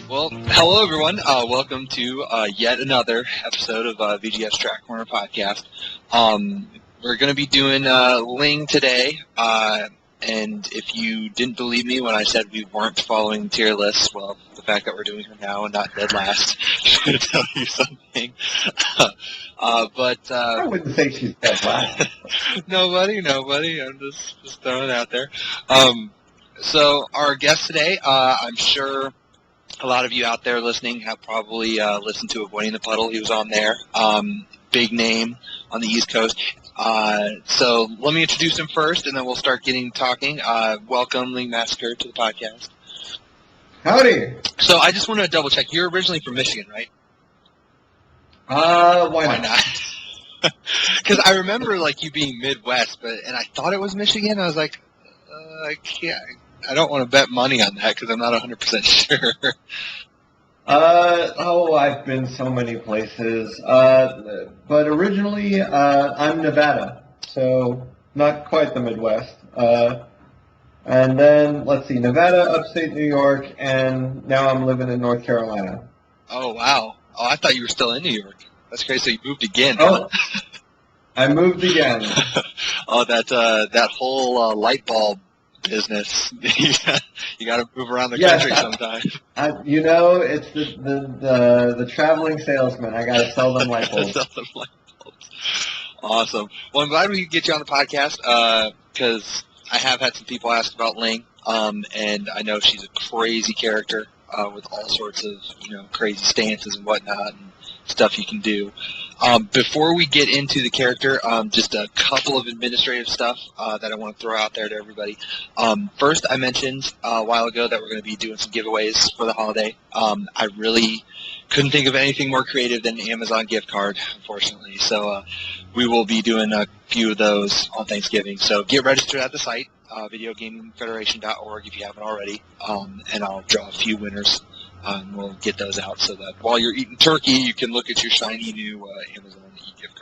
Well, hello everyone. Welcome to yet another episode of VGF Strat Corner podcast. We're going to be doing Ling today, and if you didn't believe me when I said we weren't following tier lists, well, the fact that we're doing her now and not dead last should tell you something. I wouldn't say she's dead last. Nobody. I'm just throwing it out there. So our guest today, I'm sure a lot of you out there listening have probably listened to Avoiding the Puddle. He was on there. Big name on the East Coast. So let me introduce him first, and then we'll start talking. Welcome, Ling Massacre, to the podcast. Howdy. So I just want to double check. You're originally from Michigan, right? Why not? Because I remember you being Midwest, and I thought it was Michigan. I was like, I can't. I don't want to bet money on that because I'm not 100% sure. I've been so many places. But originally, I'm Nevada, so not quite the Midwest. And then, let's see, Nevada, upstate New York, and now I'm living in North Carolina. Oh, wow. Oh, I thought you were still in New York. That's crazy. So you moved again. Oh, I moved again. Oh, that whole light bulb business. You got to move around the country sometime. It's the traveling salesman. I got to sell them light bulbs. Awesome. Well, I'm glad we could get you on the podcast because I have had some people ask about Ling, and I know she's a crazy character with all sorts of crazy stances and whatnot and stuff you can do. Before we get into the character, just a couple of administrative stuff that I want to throw out there to everybody. First, I mentioned a while ago that we're going to be doing some giveaways for the holiday. I really couldn't think of anything more creative than an Amazon gift card, unfortunately. So we will be doing a few of those on Thanksgiving. So get registered at the site, videogamingfederation.org, if you haven't already, and I'll draw a few winners. We'll get those out so that while you're eating turkey, you can look at your shiny new Amazon e-gift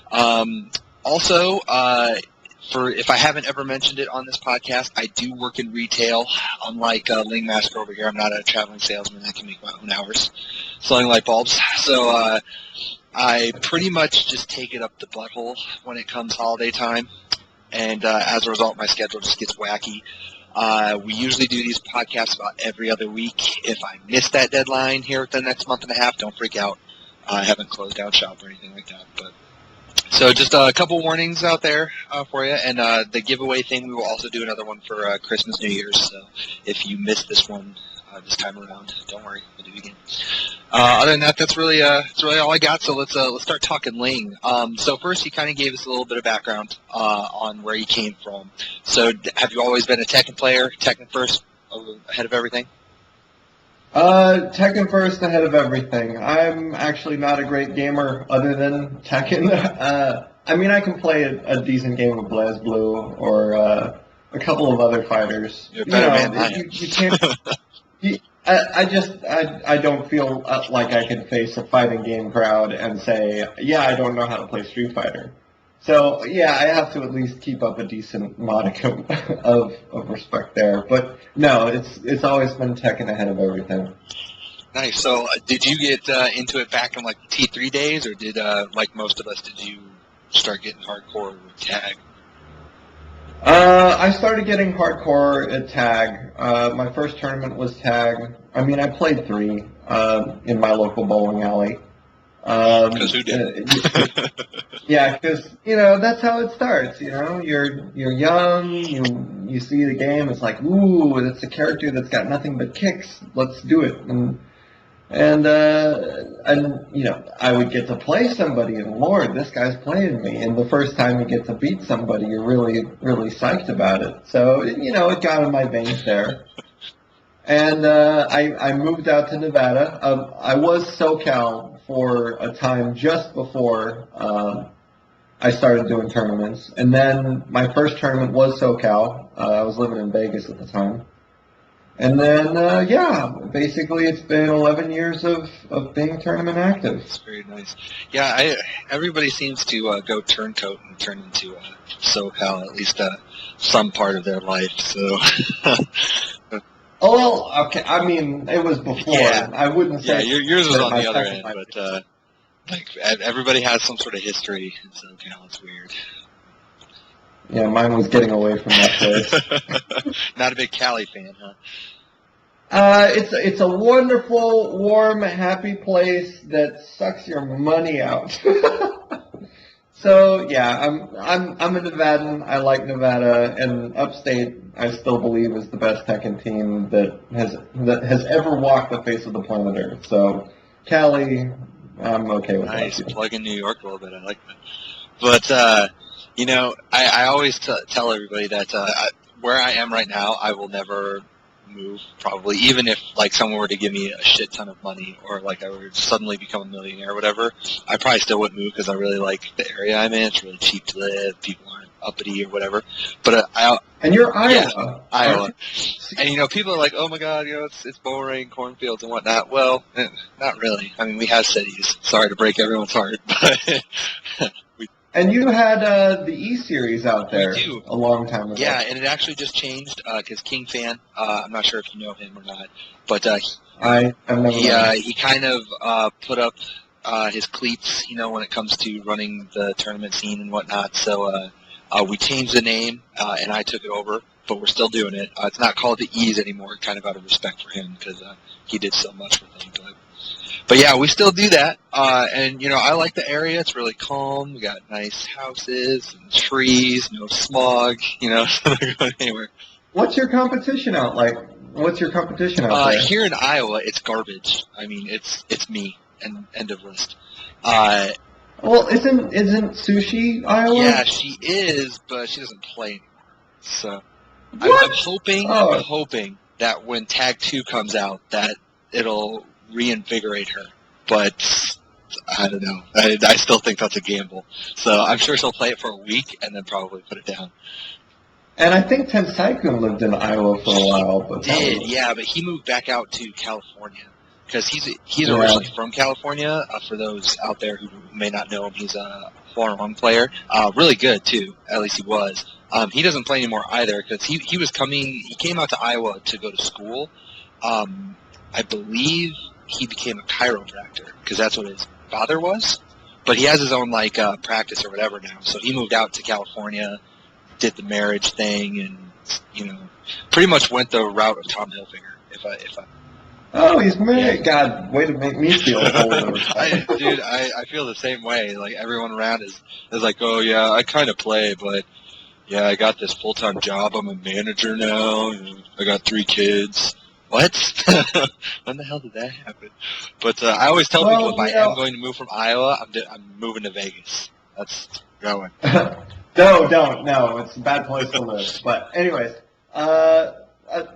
card. Also, if I haven't ever mentioned it on this podcast, I do work in retail. Unlike Ling Massacre over here, I'm not a traveling salesman. I can make my own hours selling light bulbs. So I pretty much just take it up the butthole when it comes holiday time. And as a result, my schedule just gets wacky. We usually do these podcasts about every other week. If I miss that deadline here within the next month and a half, don't freak out. I haven't closed down shop or anything like that. So just a couple warnings out there for you. And the giveaway thing, we will also do another one for Christmas, New Year's. So if you missed this one this time around, don't worry, we'll do it again. Other than that, that's really all I got. So let's start talking Ling. So first, he kind of gave us a little bit of background on where he came from. So have you always been a Tekken player, Tekken first, ahead of everything? Tekken first, ahead of everything. I'm actually not a great gamer other than Tekken. I can play a decent game of BlazBlue or a couple of other fighters. You're a better man than I am. You can't. I don't feel like I can face a fighting game crowd and say, yeah, I don't know how to play Street Fighter. So, yeah, I have to at least keep up a decent modicum of respect there. But, no, it's always been Tekken ahead of everything. Nice. So, did you get into it back in, T3 days, or did, like most of us, did you start getting hardcore with tag? I started getting hardcore at tag. My first tournament was tag. I played 3 in my local bowling alley. Because who did? Yeah, because that's how it starts. You're young. You see the game. It's like, ooh, it's a character that's got nothing but kicks. Let's do it. And I would get to play somebody, and Lord, this guy's playing me. And the first time you get to beat somebody, you're really, really psyched about it. So, it got in my veins there. And I moved out to Nevada. I was SoCal for a time just before I started doing tournaments. And then my first tournament was SoCal. I was living in Vegas at the time. And then, basically it's been 11 years of being tournament active. That's very nice. Yeah, everybody seems to go turncoat and turn into SoCal, at least some part of their life. So Oh, well, okay. I mean, it was before. Yeah, I wouldn't yeah. say Yours was that on my the other second end, might but like everybody has some sort of history, and so it's weird. be. Yeah, mine was getting away from that place. Not a big Cali fan, huh? It's a wonderful, warm, happy place that sucks your money out. So yeah, I'm a Nevadan. I like Nevada, and Upstate I still believe is the best Tekken team that has ever walked the face of the planet Earth. So Cali, I'm okay with that Nice. too. Plug in New York a little bit. I like that. But, I always tell everybody that where I am right now, I will never move, probably, even if, like, someone were to give me a shit ton of money or, like, I were to suddenly become a millionaire or whatever. I probably still wouldn't move because I really like the area I'm in. It's really cheap to live. People aren't uppity or whatever. But And you're yeah, Iowa, Iowa. And, people are like, oh, my God, it's boring, cornfields and whatnot. Well, not really. I mean, we have cities. Sorry to break everyone's heart, but and you had the E series out there we do. a long time ago. Yeah, and it actually just changed because King Fan, I'm not sure if you know him or not, but I've never known. he kind of put up his cleats, when it comes to running the tournament scene and whatnot. So we changed the name, and I took it over, but we're still doing it. It's not called the Ease anymore, kind of out of respect for him because he did so much with them. But yeah, we still do that, and I like the area. It's really calm. We got nice houses and trees, no smog. So they're going anywhere. What's your competition out like? What's your competition out there? Here in Iowa, it's garbage. I mean, it's me, and end of list. Well, isn't Sushi Iowa? Yeah, she is, but she doesn't play anymore. So What? I'm hoping that when Tag 2 comes out, that it'll reinvigorate her. But I don't know. I still think that's a gamble. So I'm sure she'll play it for a week and then probably put it down. And I think Tensaikun lived in Iowa for a while. But Yeah, but he moved back out to California because he's originally from California. For those out there who may not know him, he's a Huarong player. Really good too. At least he was. He doesn't play anymore either because he came out to Iowa to go to school. I believe he became a chiropractor because that's what his father was. But he has his own practice or whatever now. So he moved out to California, did the marriage thing, and pretty much went the route of Tom Hilfiger. If I Oh, he's married. God, way to make me feel old. Dude, I feel the same way. Like everyone around is like, oh yeah, I kind of play, but yeah, I got this full-time job. I'm a manager now. I got 3 kids. What? When the hell did that happen? But I always tell people if I am going to move from Iowa, I'm moving to Vegas. That's going. No, it's a bad place to live. But anyways,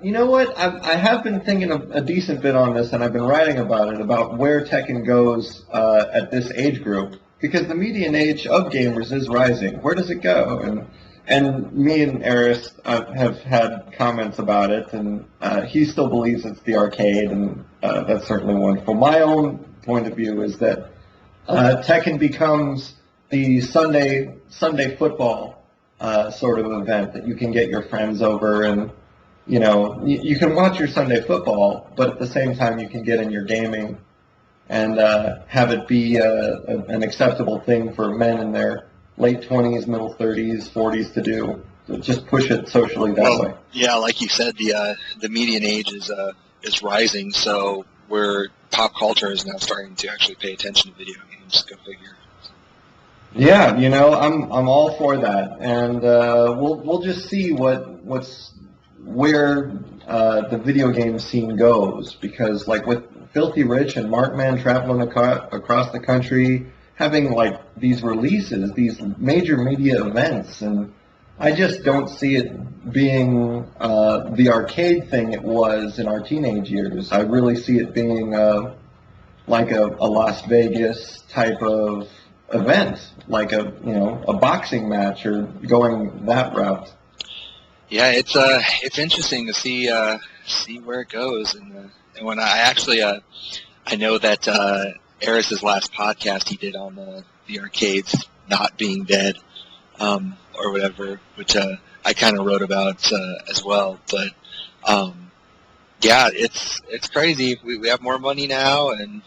you know what? I have been thinking a decent bit on this, and I've been writing about it, about where Tekken goes at this age group, because the median age of gamers is rising. Where does it go? And me and Eris have had comments about it, and he still believes it's the arcade, and that's certainly wonderful. My own point of view is that Tekken becomes the Sunday football sort of event that you can get your friends over, and you can watch your Sunday football, but at the same time you can get in your gaming and have it be an acceptable thing for men in their late 20s, middle 30s, 40s to do. So just push it socially that way. Yeah, like you said, the median age is rising, so where pop culture is now starting to actually pay attention to video games. Go figure. Yeah, I'm all for that, and we'll just see where the video game scene goes, because like with Filthy Rich and Markman traveling across the country, having these releases, these major media events, and I just don't see it being the arcade thing it was in our teenage years. I really see it being like a Las Vegas type of event, like a boxing match, or going that route. Yeah, it's interesting to see where it goes, and when I actually I know that Eris's last podcast he did on the arcades not being dead, or whatever, which I kind of wrote about as well. But Yeah, it's crazy. We have more money now, and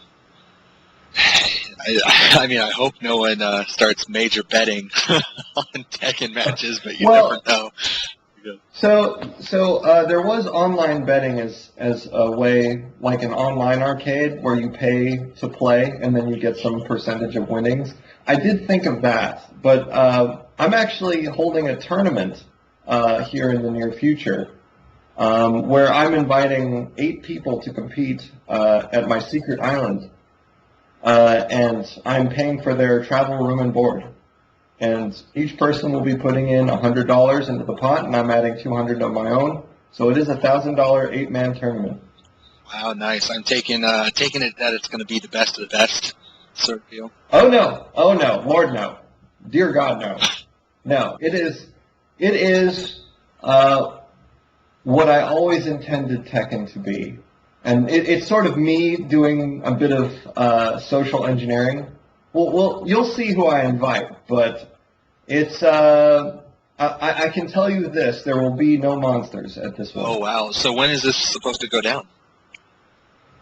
I mean, I hope no one starts major betting on Tekken matches, but you never know. So there was online betting as a way, like an online arcade, where you pay to play and then you get some percentage of winnings. I did think of that, but I'm actually holding a tournament here in the near future where I'm inviting 8 people to compete at my secret island, and I'm paying for their travel, room, and board. And each person will be putting in $100 into the pot, and I'm adding $200 of my own. So it is a $1,000 8-man tournament. Wow, nice. I'm taking it that it's going to be the best of the best sort of deal. Oh no, Lord no, dear God no, no. It is what I always intended Tekken to be, and it's sort of me doing a bit of social engineering. Well, you'll see who I invite, but it's I can tell you this: there will be no monsters at this one. Oh wow! So when is this supposed to go down?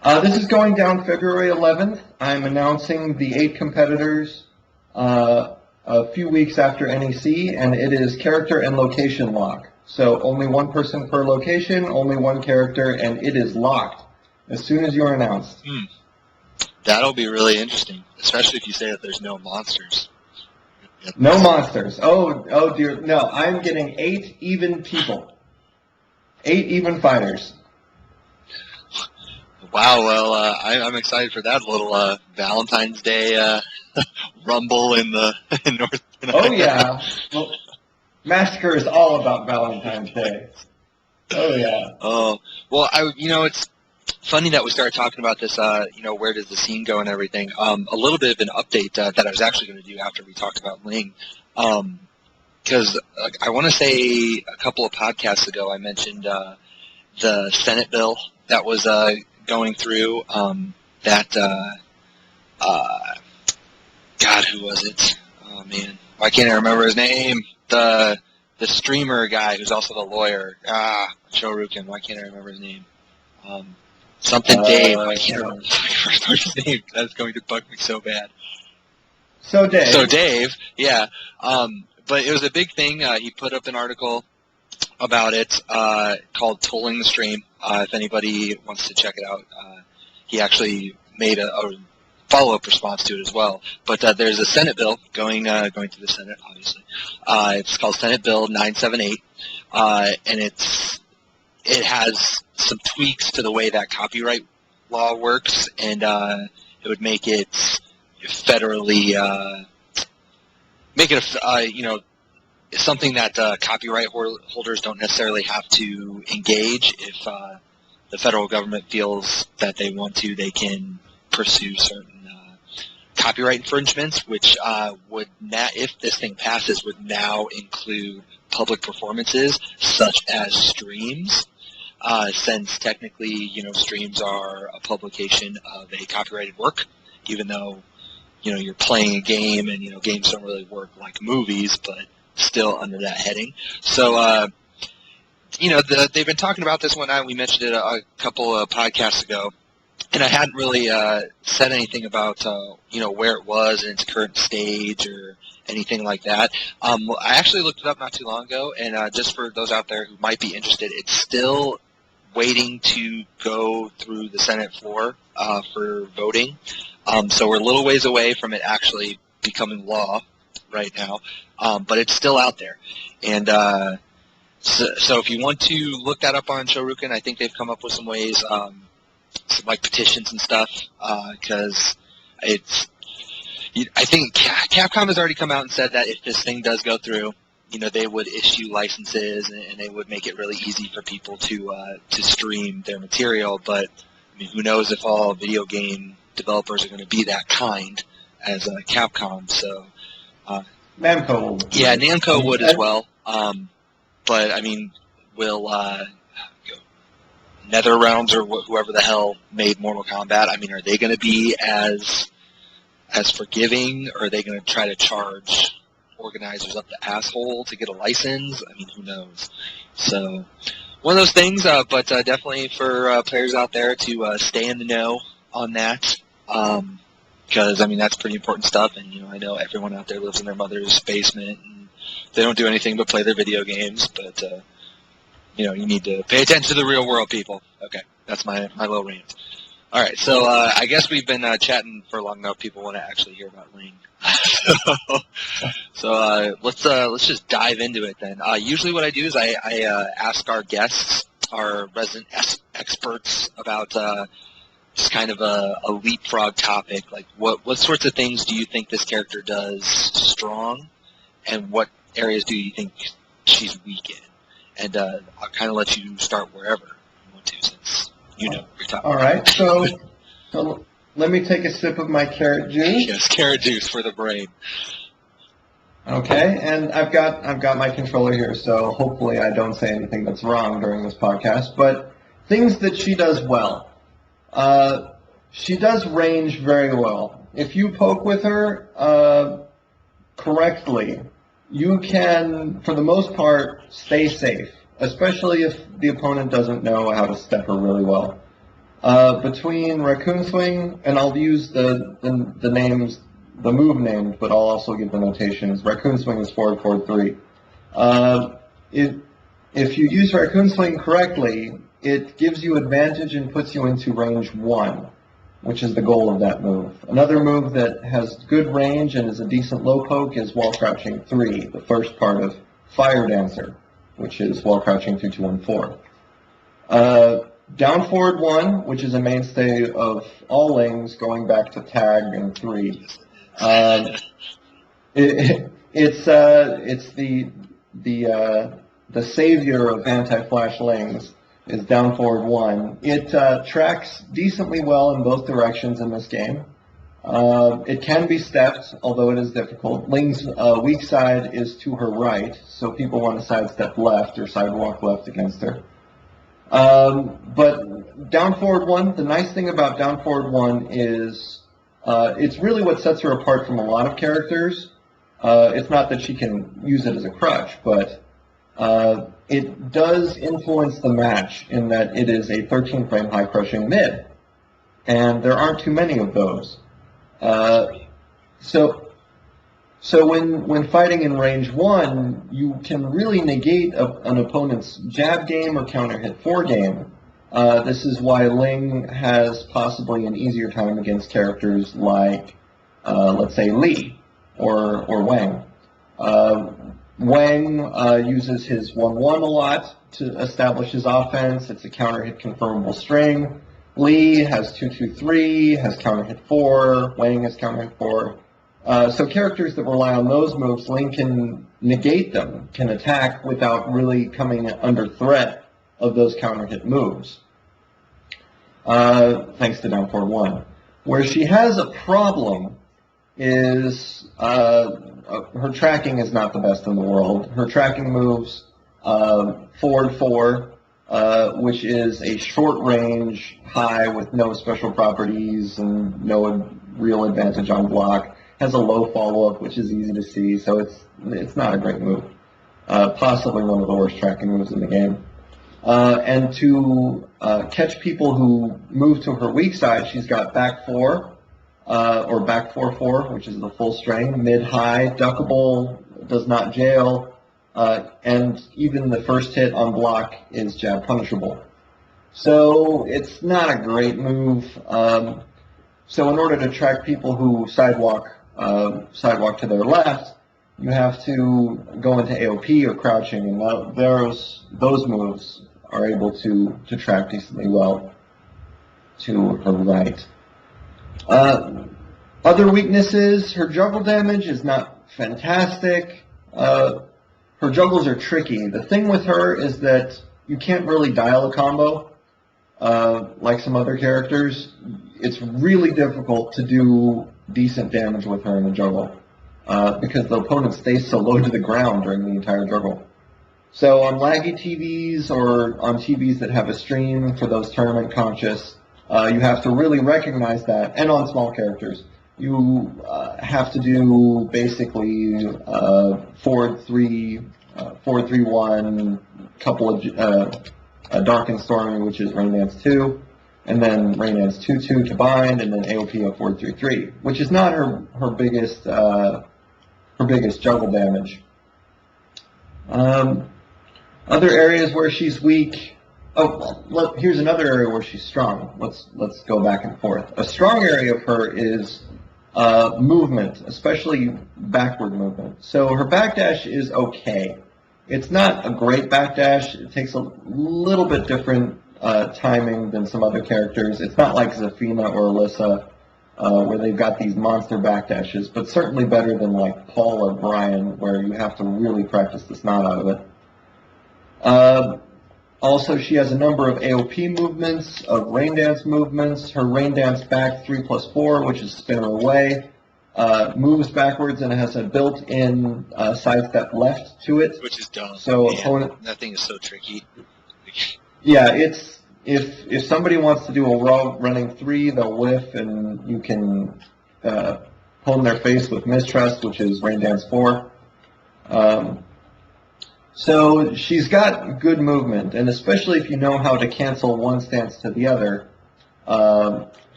This is going down February 11th. I'm announcing the 8 competitors a few weeks after NEC, and it is character and location lock. So only one person per location, only one character, and it is locked as soon as you're announced. That'll be really interesting, especially if you say that there's no monsters. No monsters. Oh dear. No, I'm getting 8 even people. 8 even fighters. Wow, well, I'm excited for that little Valentine's Day rumble in North Carolina. Oh, yeah. Well, Massacre is all about Valentine's Day. Oh, yeah. Oh, well, it's funny that we started talking about this, where does the scene go and everything. A little bit of an update that I was actually going to do after we talked about Ling. Because I want to say a couple of podcasts ago I mentioned the Senate bill that was going through God, who was it? Oh, man. Why can't I remember his name? The streamer guy who's also the lawyer. Shoryuken. Why can't I remember his name? Something Dave. I can't remember his name. That's going to bug me so bad. So Dave, yeah. But it was a big thing. He put up an article about it called Tolling the Stream. If anybody wants to check it out, he actually made a follow-up response to it as well. But there's a Senate bill going through the Senate, obviously. It's called Senate Bill 978, and it has some tweaks to the way that copyright law works, and it would make it federally something that copyright holders don't necessarily have to engage. If the federal government feels that they want to, they can pursue certain copyright infringements, which would if this thing passes, would now include public performances such as streams, since technically, streams are a publication of a copyrighted work, even though, you're playing a game and, games don't really work like movies, but still under that heading. So, they've been talking about this one. We mentioned it a couple of podcasts ago, and I hadn't really said anything about, where it was in its current stage or anything like that. I actually looked it up not too long ago, and just for those out there who might be interested, it's still waiting to go through the Senate floor for voting. So we're a little ways away from it actually becoming law right now, but it's still out there. And so if you want to look that up on Shoryuken, I think they've come up with some ways, some like petitions and stuff, because I think Capcom has already come out and said that if this thing does go through, they would issue licenses and they would make it really easy for people to stream their material. But I mean, who knows if all video game developers are going to be that kind as Capcom. So Namco. Yeah, Namco would as well. But I mean, will NetherRealms or whoever the hell made Mortal Kombat, I mean, are they going to be as forgiving, or are they going to try to charge organizers up the asshole to get a license? I mean, who knows? So one of those things, but definitely for players out there to stay in the know on that, because I mean that's pretty important stuff. And I know everyone out there lives in their mother's basement and they don't do anything but play their video games. But you need to pay attention to the real world, people. Okay, that's my little rant. All right, so I guess we've been chatting for long enough. People want to actually hear about Ling. So let's just dive into it then. Usually what I do is I ask our guests, our resident experts, about just kind of a leapfrog topic. Like what sorts of things do you think this character does strong, and what areas do you think she's weak in? And I'll kind of let you start wherever you want to, since you're talking. All right, so let me take a sip of my carrot juice. Yes, carrot juice for the brain. Okay, and I've got my controller here, so hopefully I don't say anything that's wrong during this podcast. But things that she does well. She does range very well. If you poke with her correctly, you can, for the most part, stay safe, especially if the opponent doesn't know how to step her really well. Between Raccoon Swing, and I'll use the names, the move names, but I'll also give the notations. Raccoon Swing is forward, forward 3. If you use Raccoon Swing correctly, it gives you advantage and puts you into range 1, which is the goal of that move. Another move that has good range and is a decent low poke is Wall Crouching 3, the first part of Fire Dancer, which is Wall Crouching 2, 2, 1, 4. Down Forward 1, which is a mainstay of all Lings, going back to Tag and 3. It's the savior of anti-flash Lings. Is Down Forward 1. It tracks decently well in both directions in this game. It can be stepped, although it is difficult. Ling's weak side is to her right, so people want to sidestep left or sidewalk left against her. But Down Forward 1, the nice thing about Down Forward 1 is it's really what sets her apart from a lot of characters. It's not that she can use it as a crutch, but it does influence the match in that it is a 13-frame high-crushing mid, and there aren't too many of those. So when fighting in range 1, you can really negate an opponent's jab game or counter hit 4 game. This is why Ling has possibly an easier time against characters like, let's say, Li or Wang. Wang uses his 1-1 a lot to establish his offense. It's a counter-hit confirmable string. Li has 2-2-3, has counter-hit 4. Wang has counter-hit 4. So characters that rely on those moves, Ling can negate them, can attack without really coming under threat of those counter-hit moves, thanks to Down Forward 1. Where she has a problem is her tracking is not the best in the world. Her tracking moves forward 4, which is a short range high with no special properties and no real advantage on block. Has a low follow-up, which is easy to see, so it's not a great move. Possibly one of the worst tracking moves in the game. And to catch people who move to her weak side, she's got back 4, or back 4-4, which is the full string, mid-high, duckable, does not jail, and even the first hit on block is jab punishable. So it's not a great move. So in order to track people who sidewalk to their left, you have to go into AOP or crouching, and those moves are able to track decently well to her right. Other weaknesses, her juggle damage is not fantastic. Her juggles are tricky. The thing with her is that you can't really dial a combo like some other characters. It's really difficult to do decent damage with her in the juggle because the opponent stays so low to the ground during the entire juggle. So on laggy TVs or on TVs that have a stream for those tournament conscious, you have to really recognize that, and on small characters, you have to do basically forward 3, 1, couple of Dark and Stormy, which is Rain Dance 2, and then Rain Dance 2-2 to bind, and then AOP of 4-3-3, which is not her biggest juggle damage. Other areas where she's weak. Oh, well, here's another area where she's strong. Let's go back and forth. A strong area of her is movement, especially backward movement. So her backdash is okay. It's not a great backdash. It takes a little bit different timing than some other characters. It's not like Zafina or Alyssa, where they've got these monster backdashes, but certainly better than like Paul or Brian, where you have to really practice the snot out of it. Also, she has a number of AOP movements, of Rain Dance movements. Her Rain Dance back 3+4, which is spin her away, moves backwards and it has a built-in sidestep left to it. Which is dumb. So man, opponent, that thing is so tricky. yeah, it's if somebody wants to do a raw running 3, they'll whiff and you can hone their face with Mistrust, which is Rain Dance 4. So she's got good movement, and especially if you know how to cancel one stance to the other,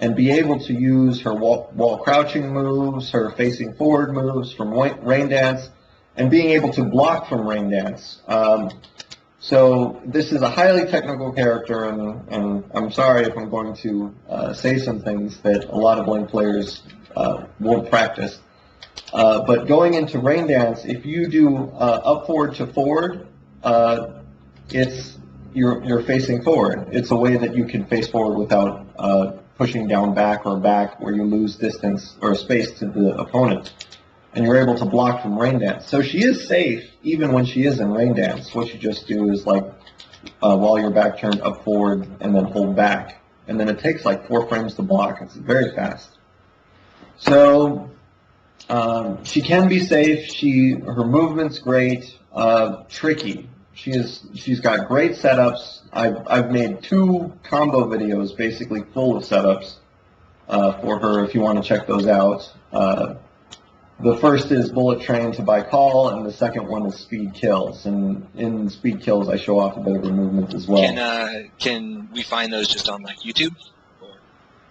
and be able to use her wall crouching moves, her facing forward moves from Rain Dance, and being able to block from Rain Dance. So this is a highly technical character, and I'm sorry if I'm going to say some things that a lot of Ling players won't practice. But going into Rain Dance, if you do up forward to forward, you're facing forward. It's a way that you can face forward without pushing down back or back, where you lose distance or space to the opponent, and you're able to block from Rain Dance. So she is safe even when she is in Rain Dance. What you just do is like while you're back turned up forward and then hold back, and then it takes like 4 frames to block. It's very fast. So. She can be safe. Her movement's great. Tricky. She's got great setups. I've made 2 combo videos basically full of setups for her. If you want to check those out. The first is Bullet Train to buy call, and the second one is Speed Kills. And in Speed Kills, I show off a bit of her movement as well. Can we find those just on like YouTube?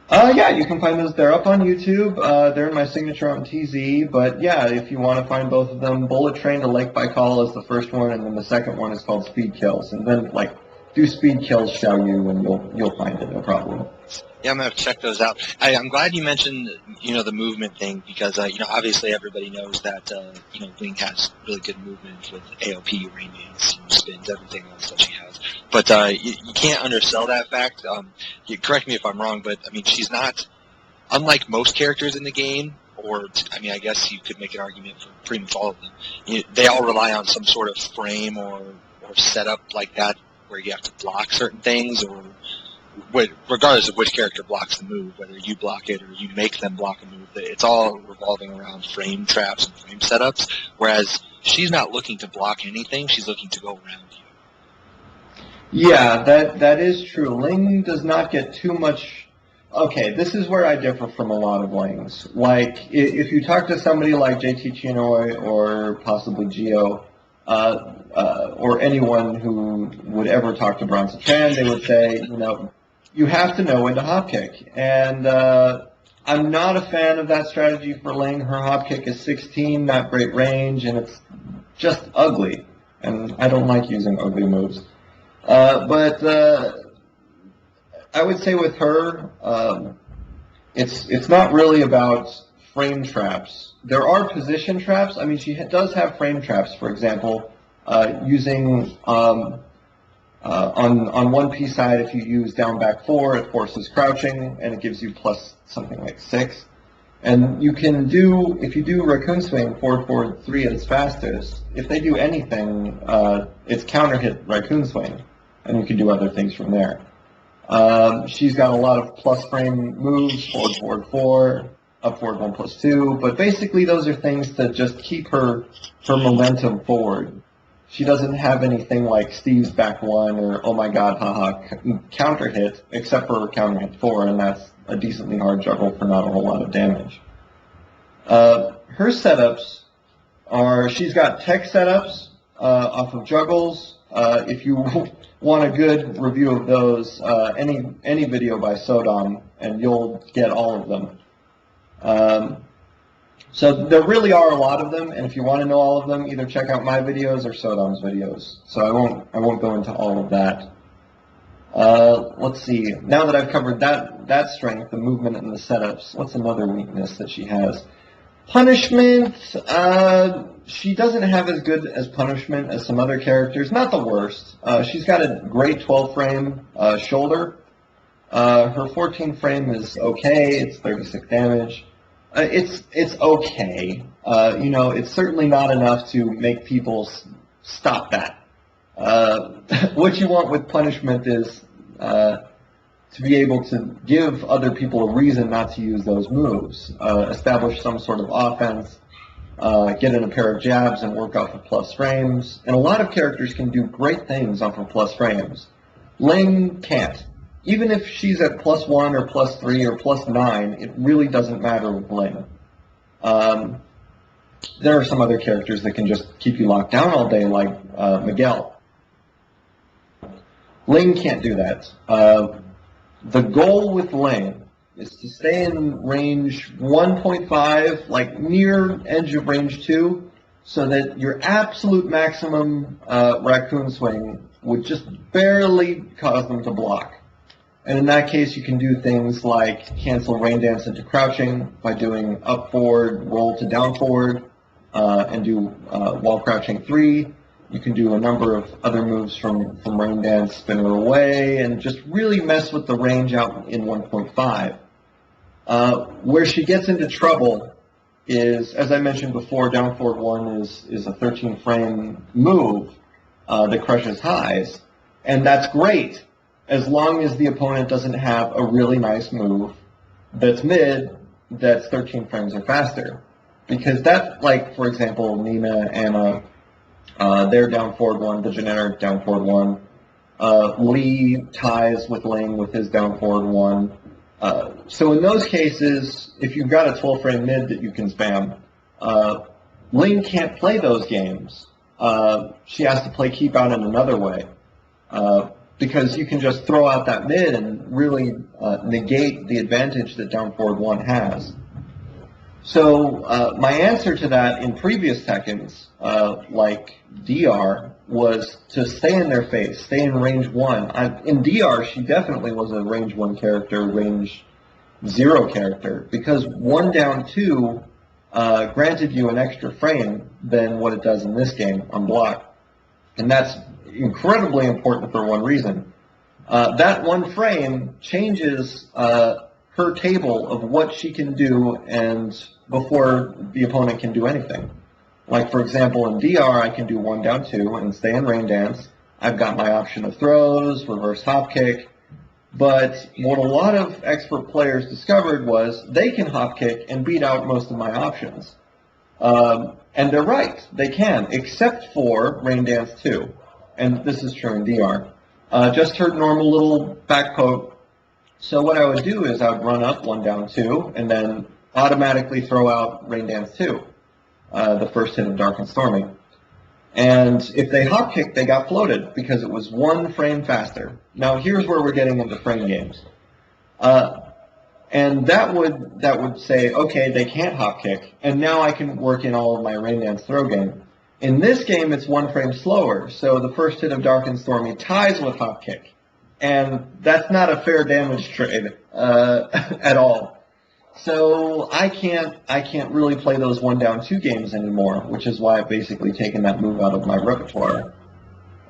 Yeah, you can find those. They're up on YouTube. They're in my signature on TZ. But yeah, if you want to find both of them, Bullet Train to Lake Baikal is the first one, and then the second one is called Speed Kills. And then like do Speed Kills Xiaoyu, and you'll find it, no problem. Yeah, I'm gonna have to check those out. I'm glad you mentioned the movement thing, because obviously everybody knows that Ling has really good movement with AOP, Rain Dance, spins, everything else that she has. But you can't undersell that fact. You correct me if I'm wrong, but I mean she's not, unlike most characters in the game, or I guess you could make an argument for pretty much all of them. They all rely on some sort of frame or setup like that, where you have to block certain things, or regardless of which character blocks the move, whether you block it or you make them block a move, it's all revolving around frame traps and frame setups, whereas she's not looking to block anything, she's looking to go around you. Yeah, that is true. Ling does not get too much. Okay, this is where I differ from a lot of Lings. Like, if you talk to somebody like JT Chinoi or possibly Gio, or anyone who would ever talk to Bronze Tran, they would say, you have to know when to hop kick. And I'm not a fan of that strategy for Ling. Her hop kick is 16, not great range, and it's just ugly. And I don't like using ugly moves. But I would say with her, it's not really about frame traps. There are position traps. I mean, she does have frame traps, for example, using on 1P side, if you use down back 4, it forces crouching, and it gives you plus something like 6. And you can do, if you do Raccoon Swing forward 3 at its fastest, if they do anything, it's counter hit Raccoon Swing, and you can do other things from there. She's got a lot of plus frame moves, forward 4, up forward 1+2, but basically those are things that just keep her momentum forward. She doesn't have anything like Steve's back 1 or oh my god, haha, counter hit, except for counter hit 4, and that's a decently hard juggle for not a whole lot of damage. Her setups are, she's got tech setups off of juggles, If you want a good review of those, any video by Sodom, and you'll get all of them. So there really are a lot of them, and if you want to know all of them, either check out my videos or Sodom's videos. So I won't go into all of that. Let's see. Now that I've covered that strength, the movement and the setups, what's another weakness that she has? Punishment. She doesn't have as good as punishment as some other characters. Not the worst. She's got a great 12 frame shoulder. Her 14 frame is okay. It's 36 damage. It's okay. It's certainly not enough to make people stop that. What you want with punishment is to be able to give other people a reason not to use those moves, establish some sort of offense, get in a pair of jabs and work off of plus frames. And a lot of characters can do great things off of plus frames. Ling can't. Even if she's at +1 or +3 or +9, it really doesn't matter with Ling. There are some other characters that can just keep you locked down all day, like Miguel. Ling can't do that. The goal with Ling is to stay in range 1.5, like near edge of range 2, so that your absolute maximum raccoon swing would just barely cause them to block. And in that case, you can do things like cancel rain dance into crouching by doing up forward, roll to down forward, and do while crouching 3. You can do a number of other moves from rain dance, spin her away, and just really mess with the range out in 1.5. Where she gets into trouble is, as I mentioned before, down forward 1 is a 13 frame move that crushes highs, and that's great, as long as the opponent doesn't have a really nice move that's mid, that's 13 frames or faster. Because that, like, for example, Nina, Anna, their down forward 1, the generic down forward 1. Lee ties with Ling with his down forward 1. So in those cases, if you've got a 12 frame mid that you can spam, Ling can't play those games. She has to play keep out in another way. Because you can just throw out that mid and really negate the advantage that down forward 1 has. So my answer to that in previous Tekkens, like DR, was to stay in their face, stay in range 1. In DR, she definitely was a range 1 character, range 0 character, because 1 down 2 granted you an extra frame than what it does in this game on block. And that's incredibly important for one reason. That 1 frame changes her table of what she can do and before the opponent can do anything. Like, for example, in DR, I can do 1 down 2 and stay in rain dance. I've got my option of throws, reverse hop kick. But what a lot of expert players discovered was they can hop kick and beat out most of my options. And they're right, they can, except for rain dance 2. And this is true in DR. Just her normal little back poke. So what I would do is I would run up 1 down 2 and then automatically throw out rain dance 2, the first hit of dark and stormy. And if they hop kicked, they got floated because it was 1 frame faster. Now here's where we're getting into frame games. And that would say, okay, they can't hop kick, and now I can work in all of my rain dance throw game. In this game, it's 1 frame slower, so the first hit of dark and stormy ties with hop kick, and that's not a fair damage trade at all. So I can't really play those 1 down 2 games anymore, which is why I've basically taken that move out of my repertoire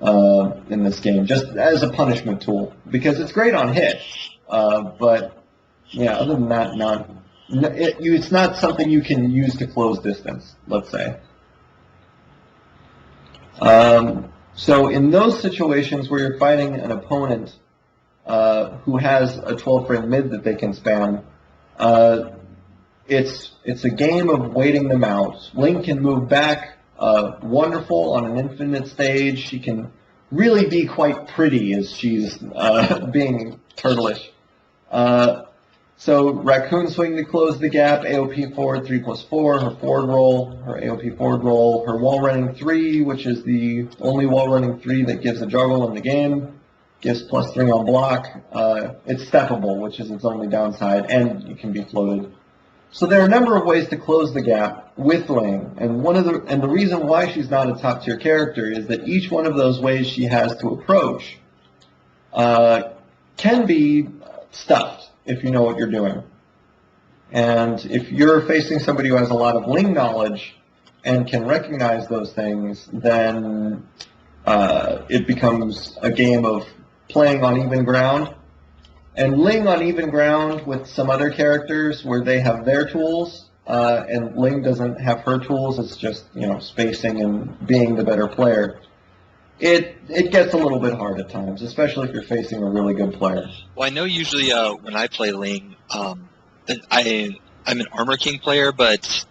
in this game, just as a punishment tool, because it's great on hit, but yeah, other than that, it's not something you can use to close distance, let's say. So in those situations where you're fighting an opponent who has a 12 frame mid that they can spam, it's a game of waiting them out. Ling can move back wonderful on an infinite stage. She can really be quite pretty as she's being turtleish. So Raccoon Swing to close the gap, AOP forward 3+4, her forward roll, her AOP forward roll, her wall running 3, which is the only wall running 3 that gives a juggle in the game, gives +3 on block. It's steppable, which is its only downside, and it can be floated. So there are a number of ways to close the gap with Ling, and the reason why she's not a top tier character is that each one of those ways she has to approach can be stuffed if you know what you're doing. And if you're facing somebody who has a lot of Ling knowledge and can recognize those things, then it becomes a game of playing on even ground. And Ling on even ground with some other characters where they have their tools, and Ling doesn't have her tools, it's just, spacing and being the better player. It gets a little bit hard at times, especially if you're facing a really good player. Well, I know usually when I play Ling, I'm an Armor King player, but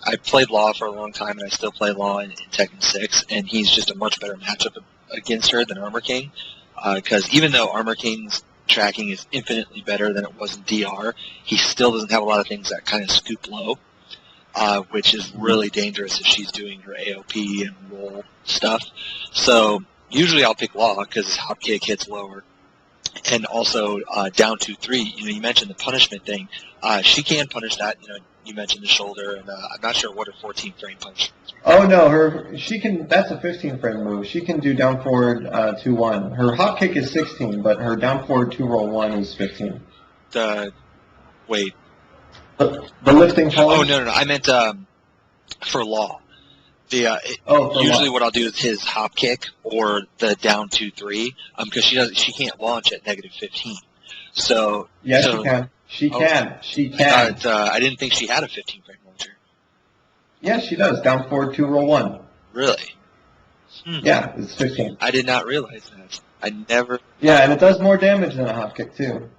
I played Law for a long time, and I still play Law in Tekken 6, and he's just a much better matchup against her than Armor King, because even though Armor King's tracking is infinitely better than it was in DR, he still doesn't have a lot of things that kind of scoop low, which is really dangerous if she's doing her AOP and roll stuff. So usually I'll pick Law because his hop kick hits lower. And also down 2-3, you mentioned the punishment thing. She can punish that. You mentioned the shoulder, and I'm not sure what her 14 frame punch. Oh no, she can. That's a 15 frame move. She can do down forward 2-1. Her hop kick is 16, but her down forward 2-roll-1 is 15. Wait. The lifting pulse? Oh no, I meant for Law. Usually what I'll do is his hop kick or the down 2-3, because she can't launch at -15. So yes, she can. She can. I didn't think she had a 15 frame launcher. Yes, she does. Down forward 2-roll-1. Really? Yeah, it's 15. I did not realize that. I never. Yeah, and it does more damage than a hop kick too.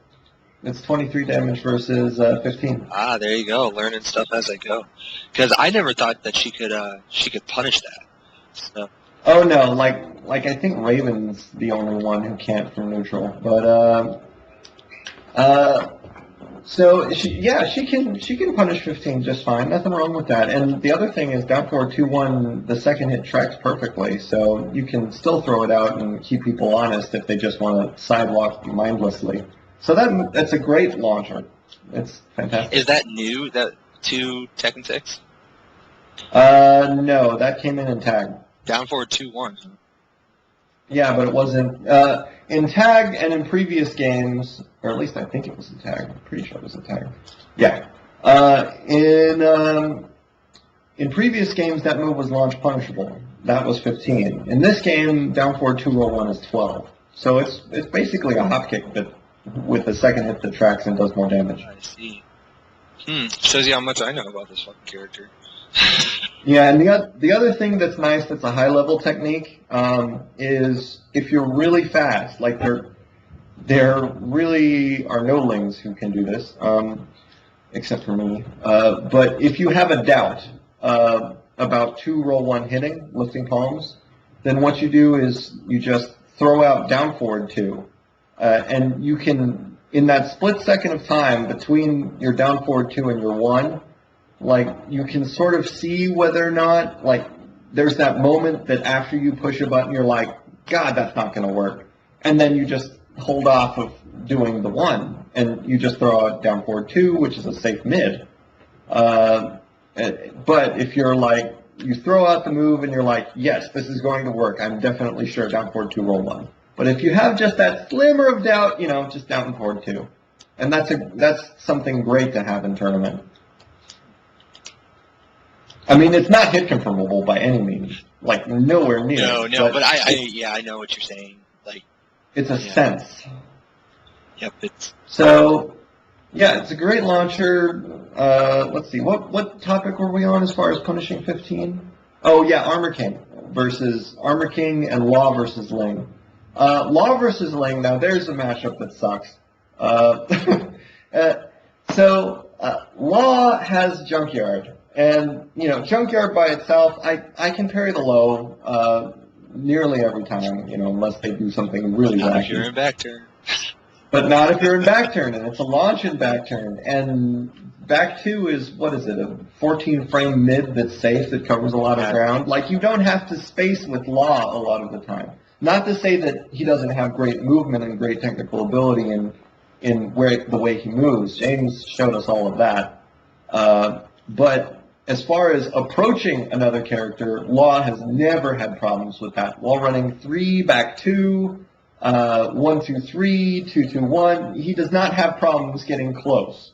It's 23 damage versus 15. Ah, there you go. Learning stuff as I go. Because I never thought that she could punish that. So. Oh no, like I think Raven's the only one who can't from neutral. But so she can punish 15 just fine. Nothing wrong with that. And the other thing is down forward 2-1, the second hit tracks perfectly, so you can still throw it out and keep people honest if they just want to sidewalk mindlessly. So that's a great launcher. It's fantastic. Is that new, that to Tekken 6? No, that came in tag. Down forward 2-1. Huh? Yeah, but it wasn't in tag and in previous games, or at least I think it was in tag. I'm pretty sure it was in tag. Yeah. In previous games, that move was launch punishable. That was 15. In this game, down forward 2-roll-1 is 12. So it's basically a hop kick, but with the second hit that tracks and does more damage. I see. Shows you how much I know about this fucking character. Yeah, and the other thing that's nice that's a high-level technique is if you're really fast, like there really are no Lings who can do this, except for me. But if you have a doubt about 2-roll-1 hitting, lifting palms, then what you do is you just throw out down forward 2. And you can, in that split second of time between your down forward 2 and your 1, you can sort of see whether or not, there's that moment that after you push a button, you're like, God, that's not going to work. And then you just hold off of doing the 1, and you just throw out down forward 2, which is a safe mid. But if you're you throw out the move and you're like, yes, this is going to work, I'm definitely sure down forward 2-roll-1. But if you have just that slimmer of doubt, just down forward 2. And that's something great to have in tournament. I mean, it's not hit confirmable by any means. Nowhere near. No, but I know what you're saying. It's a sense. Yep, So, yeah, it's a great launcher. Let's see, what topic were we on as far as punishing 15? Oh, yeah, Armor King and Law versus Ling. Law versus Ling, now there's a matchup that sucks. Law has Junkyard, and, Junkyard by itself, I can parry the low nearly every time, unless they do something really wacky. You're in back turn. But not if you're in back turn, and it's a launch in back turn. And back two is, what is it, a 14-frame mid that's safe, that covers a lot of ground? Like, you don't have to space with Law a lot of the time. Not to say that he doesn't have great movement and great technical ability in the way he moves. James showed us all of that. But as far as approaching another character, Law has never had problems with that. While running 3, back 2, 1-2-3, 2-2-1, he does not have problems getting close,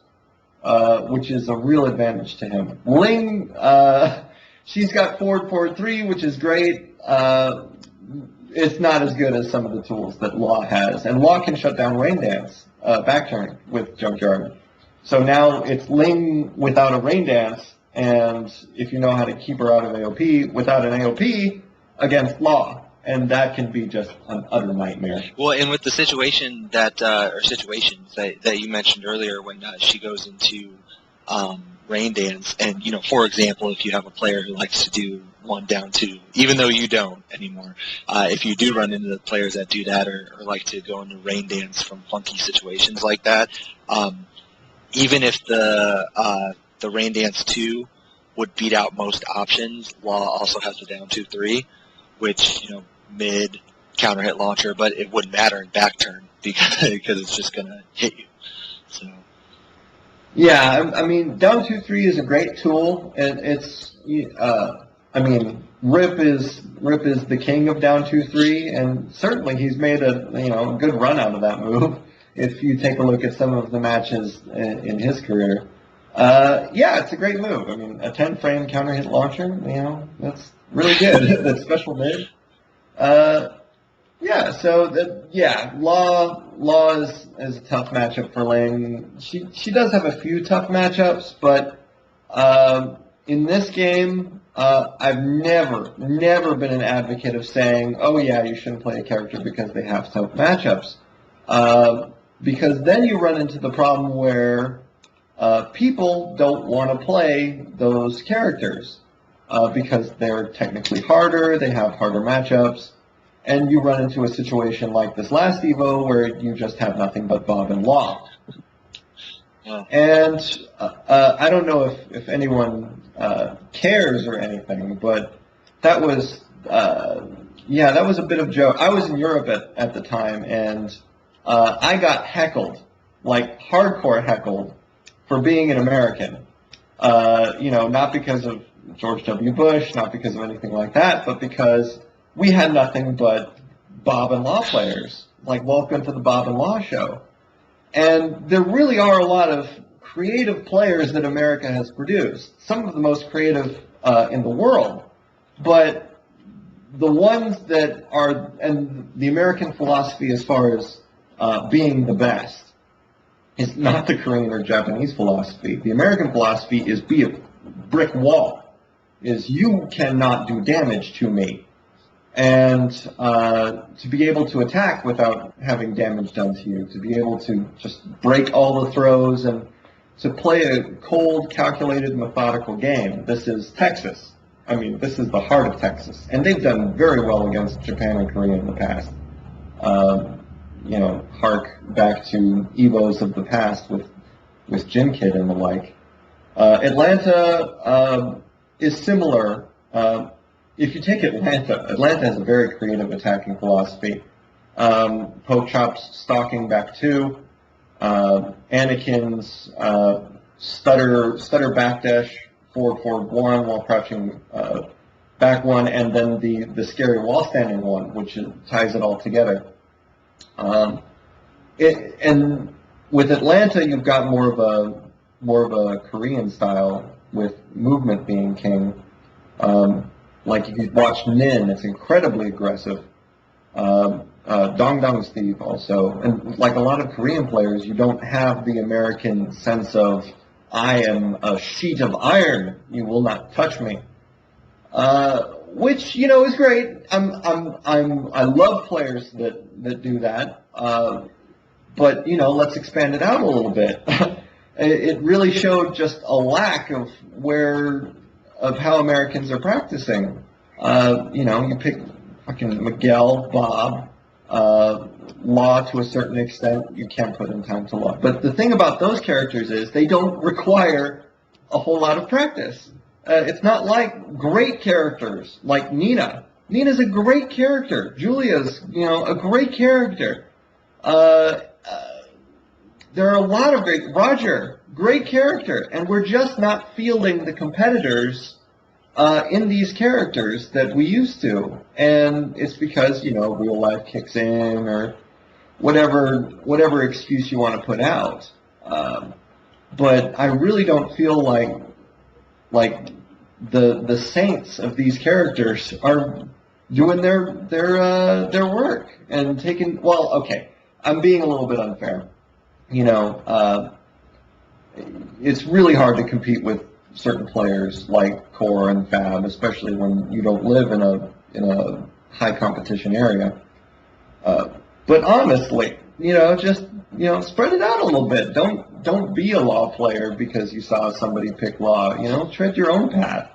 which is a real advantage to him. Ling, she's got forward 4-3, which is great. It's not as good as some of the tools that Law has, and Law can shut down Rain Dance back turn with Junkyard. So now it's Ling without a Rain Dance, and if you know how to keep her out of AOP, without an AOP against Law. And that can be just an utter nightmare. Well, and with the situation that, or situations that you mentioned earlier, when she goes into Rain Dance, and, you know, for example, if you have a player who likes to do 1 down 2, even though you don't anymore, if you do run into the players that do that, or like to go into Rain Dance from funky situations like that, even if the Rain Dance 2 would beat out most options, Law also has the down 2-3, which, you know, mid counter hit launcher, but it wouldn't matter in back turn because it's just gonna hit you. So yeah, I mean, down 2-3 is a great tool, and it's I mean, Rip is the king of down 2-3, and certainly he's made a good run out of that move. If you take a look at some of the matches in his career, yeah, it's a great move. I mean, a 10-frame counter hit launcher, that's really good. That's special mid. Yeah, so Law is a tough matchup for Ling. She does have a few tough matchups, but in this game, I've never been an advocate of saying, oh yeah, you shouldn't play a character because they have tough matchups, because then you run into the problem where people don't want to play those characters. Because they're technically harder, they have harder matchups, and you run into a situation like this last Evo where you just have nothing but Bob and Law. Yeah. And I don't know if anyone cares or anything, but that was a bit of a joke. I was in Europe at the time, and I got heckled, like hardcore heckled, for being an American. Not because of George W. Bush, not because of anything like that, but because we had nothing but Bob and Law players. Like, welcome to the Bob and Law show. And there really are a lot of creative players that America has produced. Some of the most creative in the world. But the ones that are, and the American philosophy as far as being the best, is not the Korean or Japanese philosophy. The American philosophy is be a brick wall. Is you cannot do damage to me. And to be able to attack without having damage done to you, to be able to just break all the throws and to play a cold, calculated, methodical game. This is Texas. I mean, this is the heart of Texas. And they've done very well against Japan and Korea in the past. Hark back to Evos of the past with Gym Kid and the like. Atlanta is similar. If you take Atlanta has a very creative attacking philosophy. Poke chops, stalking back 2, Anakin's stutter backdash forward 1 while crouching back 1, and then the scary wall standing 1, which ties it all together. And with Atlanta, you've got more of a Korean style with movement being king. Like if you've watched Nin, it's incredibly aggressive. Dong Steve also, and like a lot of Korean players, you don't have the American sense of I am a sheet of iron. You will not touch me. Which is great. I love players that do that. But let's expand it out a little bit. It really showed just a lack of how Americans are practicing. You pick fucking Miguel, Bob, law to a certain extent. You can put in time to law. But the thing about those characters is they don't require a whole lot of practice. It's not like great characters like Nina. Nina's a great character. Julia's, a great character. There are a lot of Roger, great character. And we're just not fielding the competitors in these characters that we used to. And it's because, real life kicks in or whatever excuse you want to put out. But I really don't feel like the saints of these characters are doing their work and taking. Well, okay, I'm being a little bit unfair. It's really hard to compete with certain players like Core and Fab, especially when you don't live in a high competition area. But honestly, just spread it out a little bit. Don't be a law player because you saw somebody pick law. Tread your own path.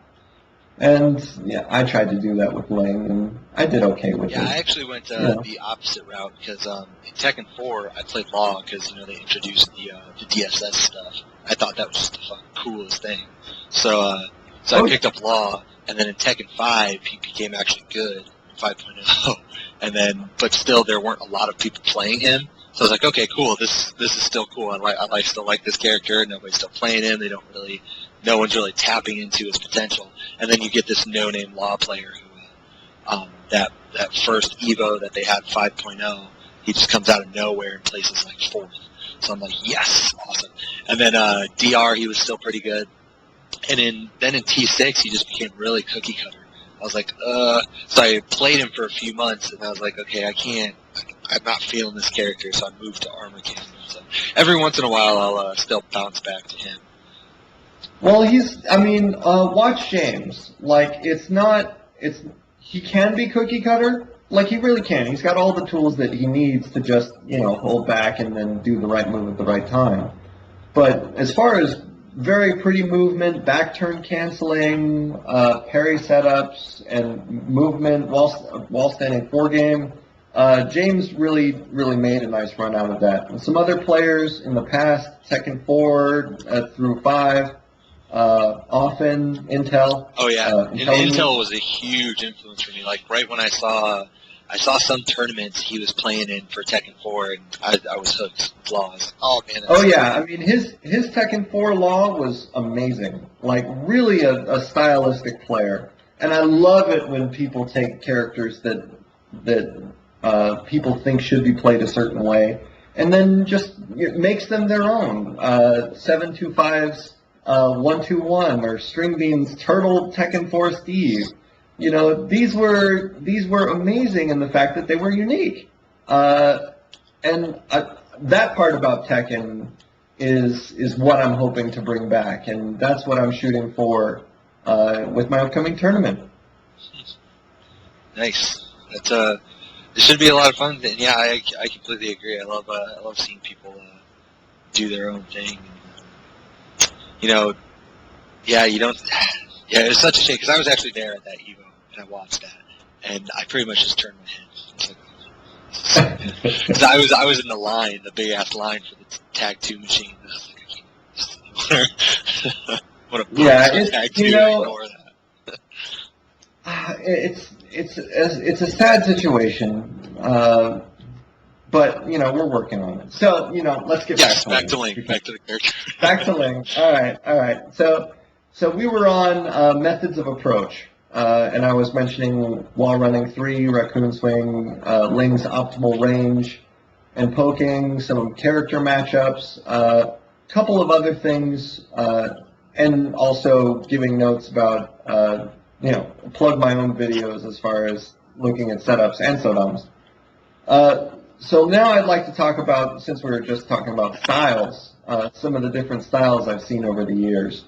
And yeah, I tried to do that with Ling, and I did okay with it. Yeah, I actually went the opposite route because in Tekken 4 I played law because they introduced the DSS stuff. I thought that was just the fucking coolest thing. So I picked up law, and then in Tekken 5 he became actually good, 5.0, and then but still there weren't a lot of people playing him. So I was like, okay, cool. This is still cool. I still like this character. Nobody's still playing him. No one's really tapping into his potential. And then you get this no-name law player who, that first Evo that they had 5.0, he just comes out of nowhere and places like 4th. So I'm like, yes, awesome. And then DR, he was still pretty good. And then in T6, he just became really cookie cutter. I was like, so I played him for a few months, and I was like, okay, I'm not feeling this character, so I moved to Armor King. So every once in a while, I'll still bounce back to him. Well, watch James. He can be cookie cutter. He really can. He's got all the tools that he needs to just, hold back and then do the right move at the right time. But as far as very pretty movement, back turn canceling, parry setups, and movement while standing 4-game, James really made a nice run out of that. And some other players in the past, Tekken 4 through 5, often Intel. Oh yeah, Intel was a huge influence for me. Right when I saw some tournaments he was playing in for Tekken 4, and I was hooked with laws. Oh man. Oh yeah, his Tekken 4 law was amazing. Really a stylistic player, and I love it when people take characters that people think should be played a certain way, and then just makes them their own. 725's 121 or String Bean's Turtle Tekken 4 Steve. These were amazing in the fact that they were unique. And that part about Tekken is what I'm hoping to bring back, and that's what I'm shooting for with my upcoming tournament. Nice. It should be a lot of fun. And yeah, I completely agree. I love seeing people do their own thing. Yeah, you don't. Yeah, it's such a shame because I was actually there at that Evo and I watched that, and I pretty much just turned my head. Because I was in the line, the big ass line for the Tag 2 machine. And I was like, what a Tag 2. Ignore that. It's a sad situation, but we're working on it. So let's get back to Ling. Back to the character. Back to Ling. All right. So we were on methods of approach, and I was mentioning wall running 3, raccoon swing, Ling's optimal range, and poking, some character matchups, a couple of other things, and also giving notes about plug my own videos as far as looking at setups and SODOMs. So now I'd like to talk about, since we were just talking about styles, some of the different styles I've seen over the years.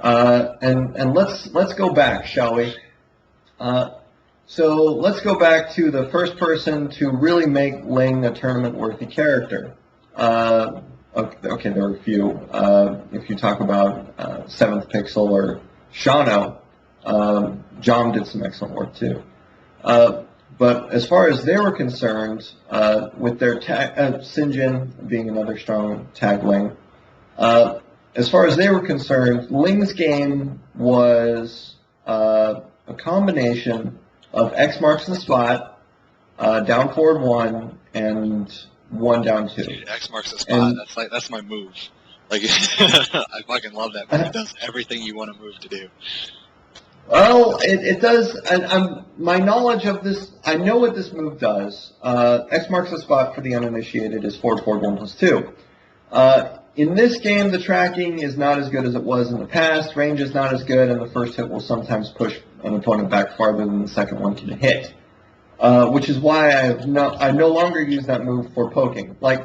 And let's go back, shall we? So let's go back to the first person to really make Ling a tournament-worthy character. Okay, there are a few. If you talk about 7th Pixel or Shano, Jom did some excellent work too. But as far as they were concerned, with their tag, Sinjin being another strong tag Ling, as far as they were concerned, Ling's game was a combination of X marks the spot, down forward 1, and 1 down 2. Dude, X marks the spot. That's my move. Like, I fucking love that move. It does everything you want a move to do. Well, it does. My knowledge of this, I know what this move does. X marks the spot for the uninitiated is forward, forward, 1 plus 2. In this game, the tracking is not as good as it was in the past. Range is not as good, and the first hit will sometimes push an opponent back farther than the second one can hit. Which is why I no longer use that move for poking. Like,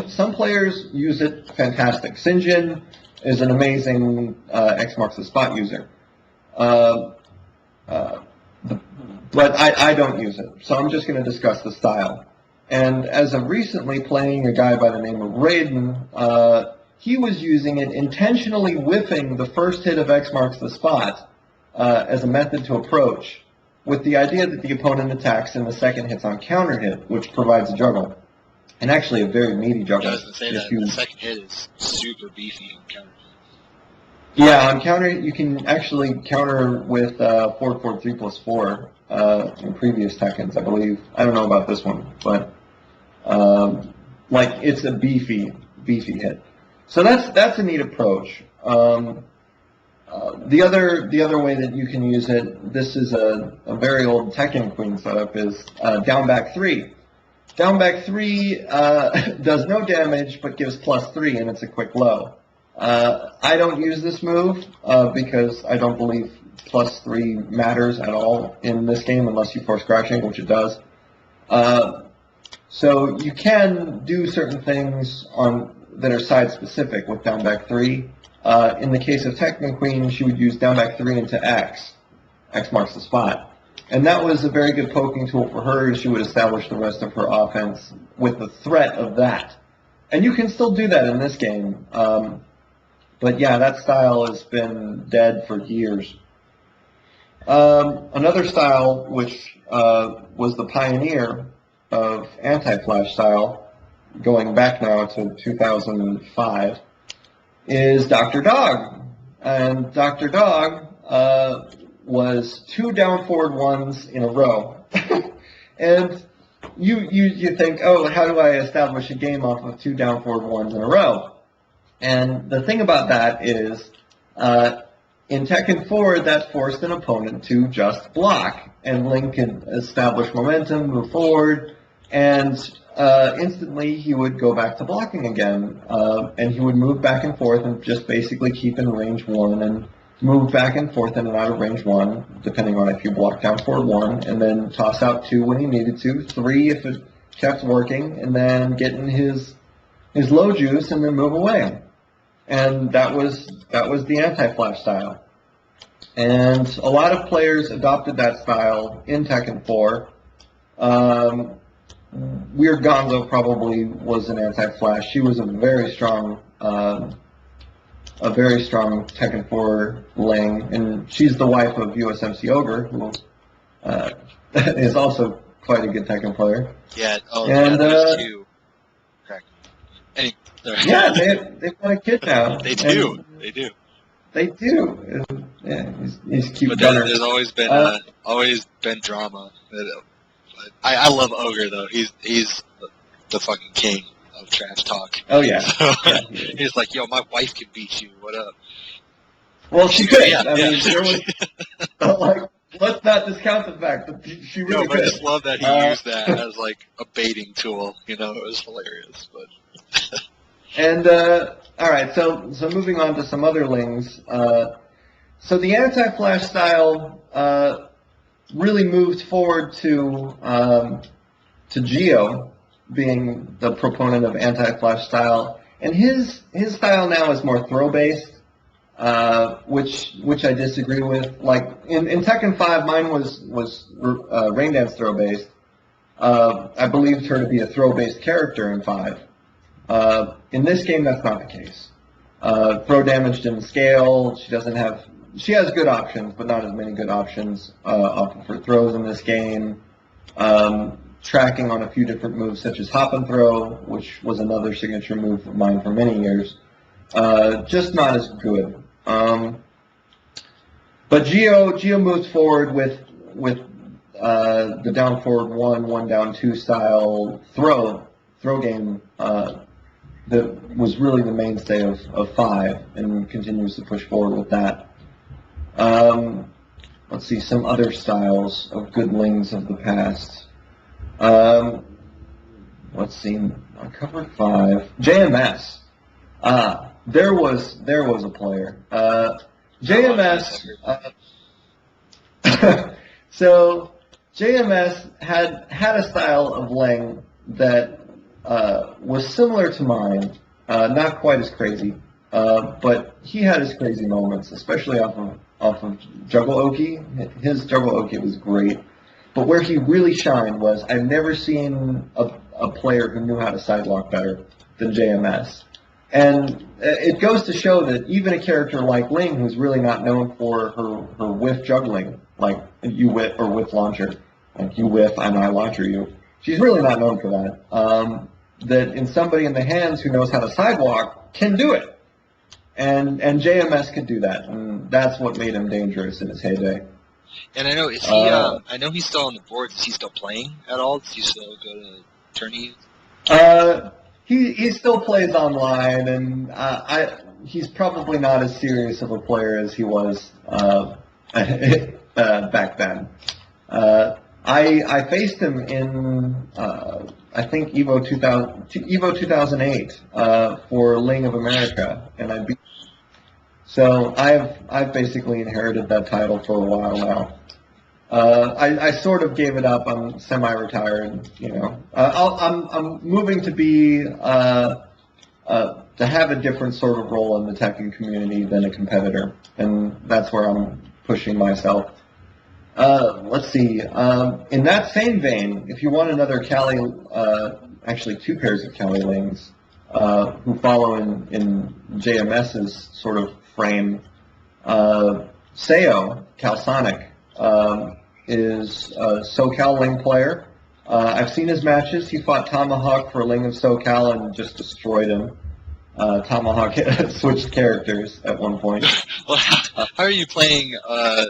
some players use it fantastic. Sinjin is an amazing X marks the spot user. But I don't use it, so I'm just going to discuss the style. And as of recently playing a guy by the name of Raiden, he was using it intentionally whiffing the first hit of X marks the spot as a method to approach, with the idea that the opponent attacks and the second hit's on counter hit, which provides a juggle. And actually a very meaty juggle. I was going to say that the second hit is super beefy on counter. Yeah, on counter you can actually counter with 4/4 3 plus 4 in previous Tekkens, I believe. I don't know about this one, but like it's a beefy hit. So that's a neat approach. The other way that you can use it, this is a very old Tekken Queen setup, is down back 3. Down back 3 does no damage but gives +3, and it's a quick low. I don't use this move because I don't believe +3 matters at all in this game unless you force crashing, which it does. So you can do certain things that are side specific with down back 3. In the case of Tekken Queen, she would use down back 3 into X. X marks the spot. And that was a very good poking tool for her. She would establish the rest of her offense with the threat of that. And you can still do that in this game. But yeah, that style has been dead for years. Another style, which was the pioneer of anti-flash style, going back now to 2005, is Dr. Dog. And Dr. Dog was 2 down forward 1s in a row. And you think, oh, how do I establish a game off of 2 down forward 1s in a row? And the thing about that is, in Tekken 4, that forced an opponent to just block. And Ling could establish momentum, move forward, and instantly he would go back to blocking again. And he would move back and forth and just basically keep in range 1 and move back and forth in and out of range 1, depending on if you block down forward 1, and then toss out 2 when he needed to, 3 if it kept working, and then get in his low juice and then move away. And that was the anti-flash style. And a lot of players adopted that style in Tekken 4. Weird Gonzo probably was an anti-flash. She was a very strong Tekken 4 Ling, and she's the wife of USMC Ogre, who is also quite a good Tekken player. Yeah, there's 2. Correct. Yeah, they've got a kid now. They do. They do. Yeah, he's cute. But there's always been drama. I love Ogre though. He's the fucking king of trash talk. Oh yeah. Yeah. He's like, yo, my wife can beat you. What up? Well, she could. Yeah, I mean, there was like, let's not discount the fact that she really could. I just love that he used that as like a baiting tool. You know, it was hilarious. But and all right, so moving on to some other Lings. So the anti-flash style really moved forward to Geo being the proponent of anti-flash style, and his style now is more throw-based, which I disagree with. Like in Tekken 5, mine was Rain Dance throw-based. I believed her to be a throw-based character in 5. In this game, that's not the case. Throw damage didn't scale. She has good options, but not as many good options off of her throws in this game. tracking on a few different moves such as hop and throw, which was another signature move of mine for many years. Just not as good. But Geo moves forward with the down forward one down two style throw game that was really the mainstay of 5 and continues to push forward with that. Let's see, some other styles of good Lings of the past. Let's see, I covered 5. JMS. There was a player. JMS. So JMS had a style of Ling that was similar to mine, not quite as crazy, but he had his crazy moments, especially off of Juggle Oki. His Juggle Oki was great, but where he really shined was I've never seen a player who knew how to sidelock better than JMS. And it goes to show that even a character like Ling, who's really not known for her whiff juggling, like you whiff or whiff launcher, like you whiff and I launcher you, she's really not known for that. That in somebody in the hands who knows how to sidewalk can do it. And JMS could do that, and that's what made him dangerous in his heyday. And I know I know he's still on the board. Is he still playing at all? Does he still go to tourneys? He still plays online, and he's probably not as serious of a player as he was back then. I faced him in I think Evo 2008 for Ling of America, and I beat. So I've basically inherited that title for a while now. I sort of gave it up. I'm semi-retired, you know. I'm moving to be to have a different sort of role in the Tekken community than a competitor, and that's where I'm pushing myself. Let's see. In that same vein, if you want another Cali, actually 2 pairs of Cali Lings who follow in JMS's sort of frame, Seo Calsonic is a SoCal Ling player. I've seen his matches. He fought Tomahawk for Ling of SoCal and just destroyed him. Tomahawk switched characters at one point. Well, how are you playing a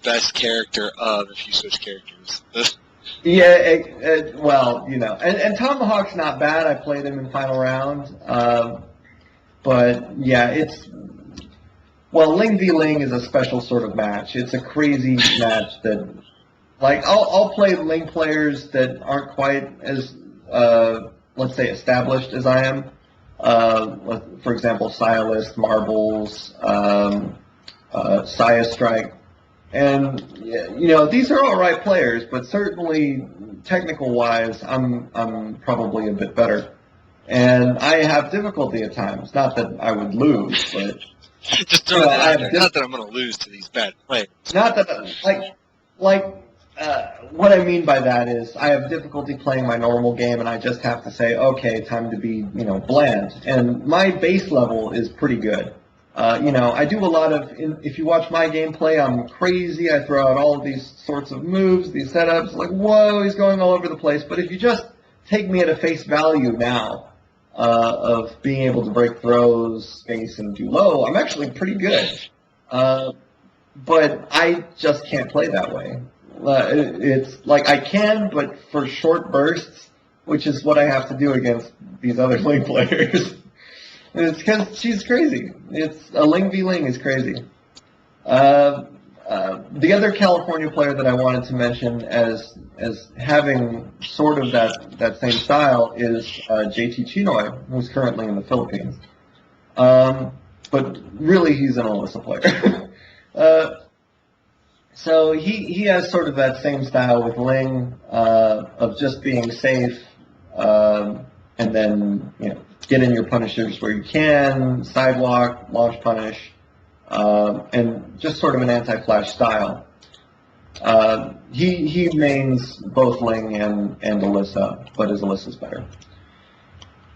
best character of if you switch characters? Yeah, well, you know, and Tomahawk's not bad. I played him in final round. But, yeah, Ling v. Ling is a special sort of match. It's a crazy match that, like, I'll play Ling players that aren't quite as, let's say, established as I am. For example, Sialist, Marbles, Saya Strike. And, you know, these are all right players, but certainly, technical-wise, I'm probably a bit better. And I have difficulty at times. Not that I would lose, but... Just throw that out there. Not that I'm going to lose to these bad players. Not that, what I mean by that is I have difficulty playing my normal game, and I just have to say, okay, time to be, you know, bland. And my base level is pretty good. You know, I do a lot of, if you watch my gameplay, I'm crazy. I throw out all of these sorts of moves, these setups, like, whoa, he's going all over the place. But if you just take me at a face value now, of being able to break throws, space, and do low, I'm actually pretty good. But I just can't play that way. It's like I can, but for short bursts, which is what I have to do against these other Ling players. It's because she's crazy. It's a Ling v. Ling is crazy. The other California player that I wanted to mention as having sort of that same style is JT Chinoy, who's currently in the Philippines. But really, he's an Alyssa player. So he has sort of that same style with Ling of just being safe, and then, you know, get in your punishers where you can, sidewalk, launch punish, and just sort of an anti-flash style. He mains both Ling and Alyssa, but his Alyssa's better.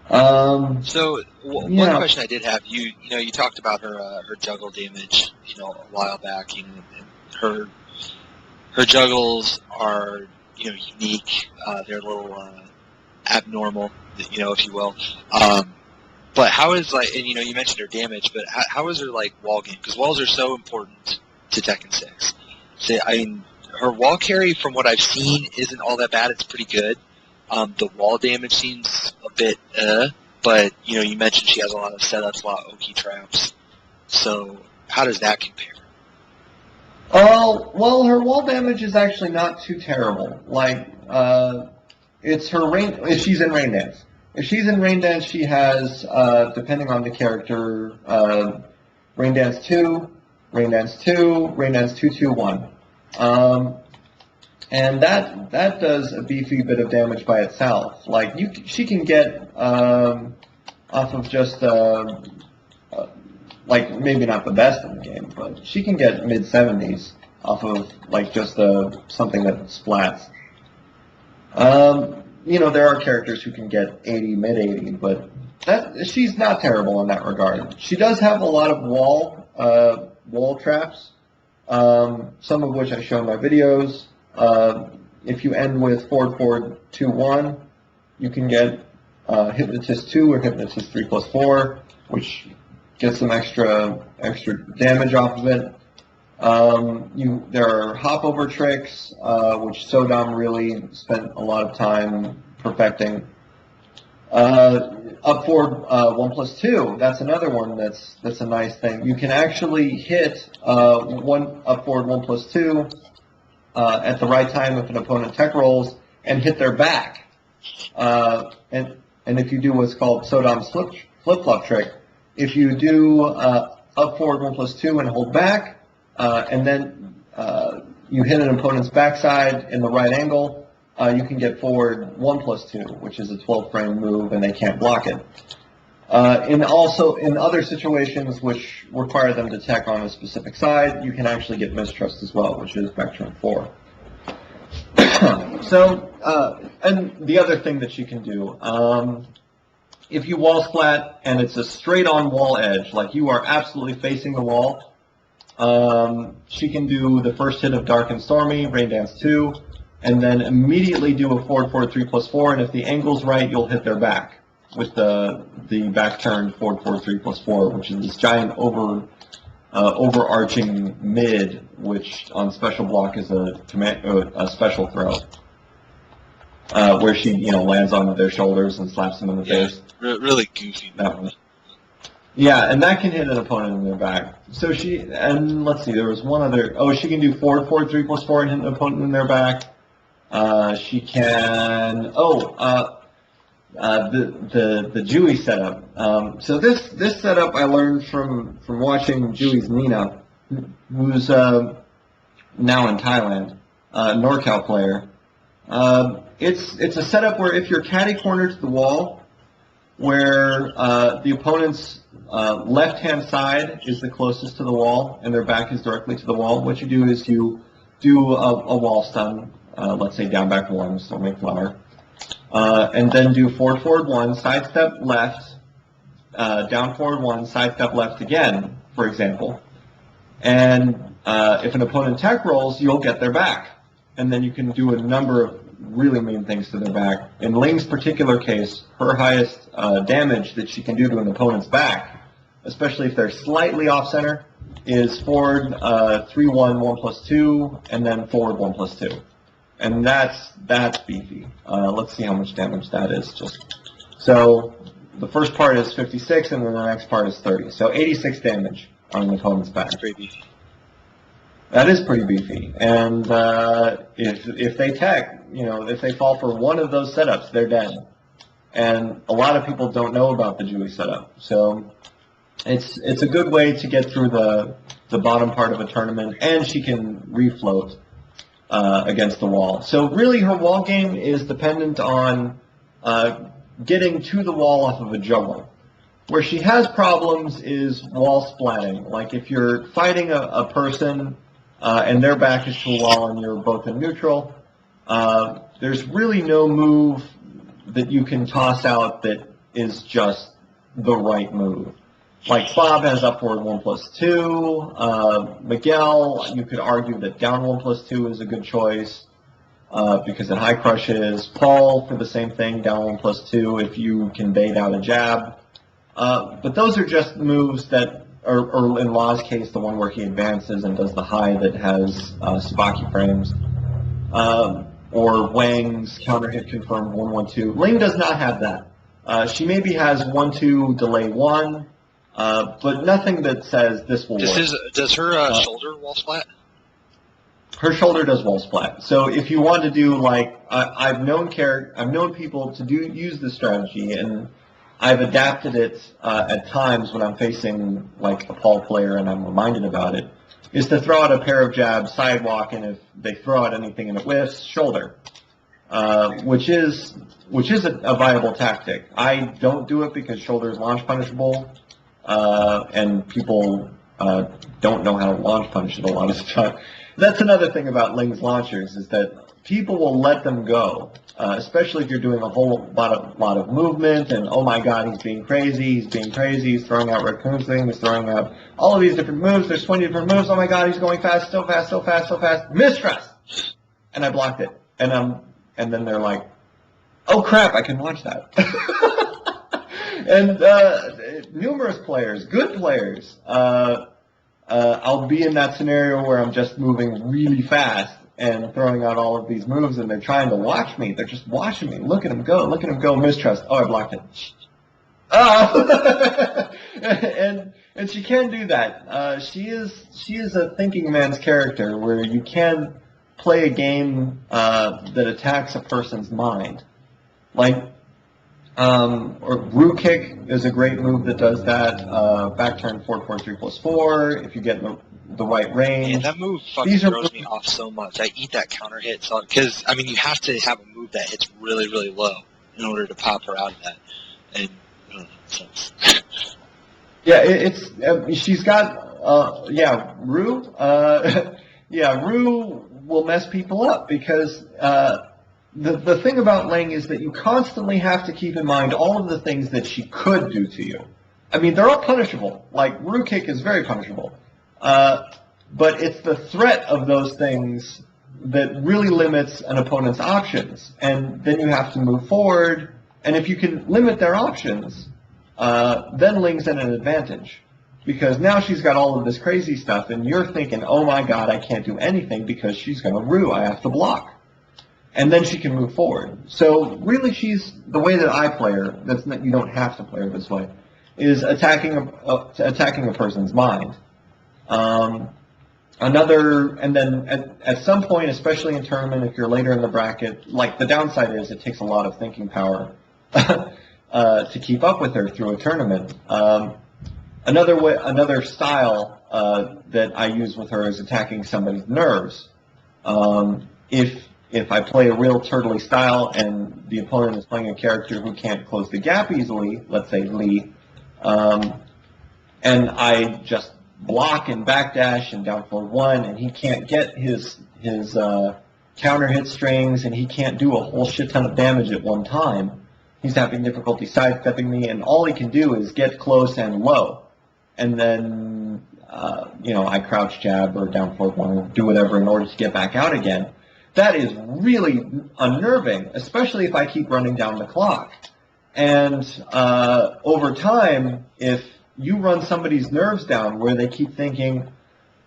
One question I did have, you talked about her juggle damage, you know, a while back. You know, and her juggles are unique. They're a little abnormal, if you will. But how is and you mentioned her damage, but how is her wall game? Because walls are so important to Tekken 6. So I mean, her wall carry, from what I've seen, isn't all that bad. It's pretty good. The wall damage seems a bit, but you mentioned she has a lot of setups, a lot of Oki traps. So how does that compare? Well, her wall damage is actually not too terrible. It's her rain. If she's in rain dance. If she's in rain dance, she has, depending on the character, rain dance 2, rain dance 2, rain dance 2-2-1. And that does a beefy bit of damage by itself. She can get off of just maybe not the best in the game, but she can get mid-70s off of just something that splats. There are characters who can get 80, mid-80, but she's not terrible in that regard. She does have a lot of wall traps, some of which I show in my videos. If you end with forward 2-1, you can get Hypnotist 2 or Hypnotist 3+4, which gets some extra damage off of it. There are hop over tricks, which Sodom really spent a lot of time perfecting. Up forward 1+2, that's another one that's a nice thing. You can actually hit up forward 1+2 at the right time if an opponent tech rolls and hit their back. And if you do what's called Sodom's flip-flop trick, if you do up forward 1+2 and hold back, and then you hit an opponent's backside in the right angle, you can get forward 1+2, which is a 12-frame move, and they can't block it. In other situations which require them to tech on a specific side, you can actually get mistrust as well, which is Vectrum 4. And the other thing that you can do, if you wall splat and it's a straight-on wall edge, you are absolutely facing the wall, she can do the first hit of Dark and Stormy, Rain Dance 2, and then immediately do a forward 3+4, and if the angle's right, you'll hit their back with the back turned forward 3+4, which is this giant overarching mid, which on special block is a special throw, where she lands on their shoulders and slaps them in the face. Really goofy. That one. Yeah, and that can hit an opponent in their back. So let's see, there was one other. Oh, she can do forward 3+4 and hit an opponent in their back. She can. The Jewy setup. So this setup I learned from watching Jewy's Nina, who's now in Thailand, NorCal player. It's a setup where if you're catty cornered to the wall, where the opponent's left-hand side is the closest to the wall and their back is directly to the wall, what you do is you do a wall stun, let's say down back 1, so make flower, and then do forward 1, sidestep left, down forward 1, sidestep left again, for example. And if an opponent tech rolls, you'll get their back. And then you can do a number of really mean things to their back. In Ling's particular case, her highest damage that she can do to an opponent's back, especially if they're slightly off-center, is forward 3-1, 1+2, and then forward 1+2. And that's beefy. Let's see how much damage that is. So the first part is 56, and then the next part is 30. So 86 damage on an opponent's back. That's pretty beefy. That is pretty beefy. And if they tech, if they fall for one of those setups, they're dead. And a lot of people don't know about the Jewy setup. So it's a good way to get through the bottom part of a tournament, and she can refloat against the wall. So really her wall game is dependent on getting to the wall off of a juggle. Where she has problems is wall splatting. Like if you're fighting a person and their back is to a wall and you're both in neutral, there's really no move that you can toss out that is just the right move. Like Bob has upward 1+2. Miguel, you could argue that down 1+2 is a good choice. because it high crushes. Paul for the same thing, down 1+2 if you can bait out a jab. But those are just moves that, or in Law's case, the one where he advances and does the high that has Sabaki frames. Or Wang's counter hit confirmed 1-1-2. Ling does not have that. She maybe has 1-2 delay 1, but nothing that says this will work. Does her shoulder wall splat? Her shoulder does wall splat. So if you want to do like I've known people to use this strategy, and I've adapted it at times when I'm facing like a Paul player and I'm reminded about it, is to throw out a pair of jabs, sidewalk, and if they throw out anything and it whiffs, shoulder, which is a viable tactic. I don't do it because shoulder is launch punishable, and people don't know how to launch punish it a lot of the time. That's another thing about Ling's launchers, is that people will let them go, especially if you're doing a whole lot of movement, and oh my god, he's being crazy, he's throwing out raccoon thing, he's throwing out all of these different moves, there's 20 different moves, oh my god, he's going fast, so fast, so fast, so fast, mistrust! And I blocked it. And then they're like, oh crap, I can launch that. And numerous players, good players, I'll be in that scenario where I'm just moving really fast and throwing out all of these moves, and they're trying to watch me. They're just watching me. Look at him go, mistrust. Oh, I blocked it. And she can do that. She is a thinking man's character, where you can play a game that attacks a person's mind. Like, or Ru Kick is a great move that does that. Back turn 4-4-3+4 if you get the right range. And that move fucking throws me off so much. I eat that counter hit, because I mean you have to have a move that hits really, really low in order to pop her out of that. And it sucks. Yeah, she's got Ru. Ru will mess people up because the thing about Ling is that you constantly have to keep in mind all of the things that she could do to you. I mean, they're all punishable. Like, Ru Kick is very punishable. But it's the threat of those things that really limits an opponent's options. And then you have to move forward. And if you can limit their options, then Ling's at an advantage. Because now she's got all of this crazy stuff, and you're thinking, oh my god, I can't do anything because she's going to Ru. I have to block. And then she can move forward. So really, she's the way that I play her. You don't have to play her this way. Is attacking a person's mind. And then at some point, especially in tournament, if you're later in the bracket, like the downside is it takes a lot of thinking power to keep up with her through a tournament. Another style that I use with her is attacking somebody's nerves. If I play a real turtley style and the opponent is playing a character who can't close the gap easily, let's say Lee, and I just block and backdash and down forward 1, and he can't get his counter hit strings, and he can't do a whole shit ton of damage at one time. He's having difficulty sidestepping me, and all he can do is get close and low. And then, I crouch jab or down forward 1 or do whatever in order to get back out again. That is really unnerving, especially if I keep running down the clock. And over time, if you run somebody's nerves down where they keep thinking,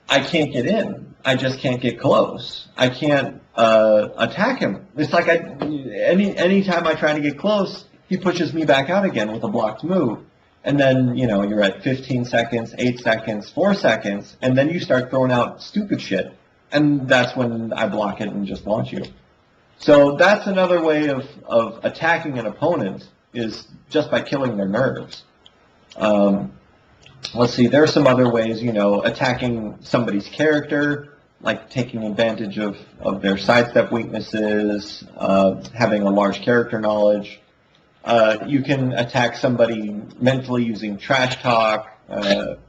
I can't get in, I just can't get close, I can't attack him. It's like any time I try to get close, he pushes me back out again with a blocked move. And then, you're at 15 seconds, 8 seconds, 4 seconds, and then you start throwing out stupid shit. And that's when I block it and just launch you. So that's another way of attacking an opponent, is just by killing their nerves. Let's see, there are some other ways, attacking somebody's character, like taking advantage of their sidestep weaknesses, having a large character knowledge. You can attack somebody mentally using trash talk. That's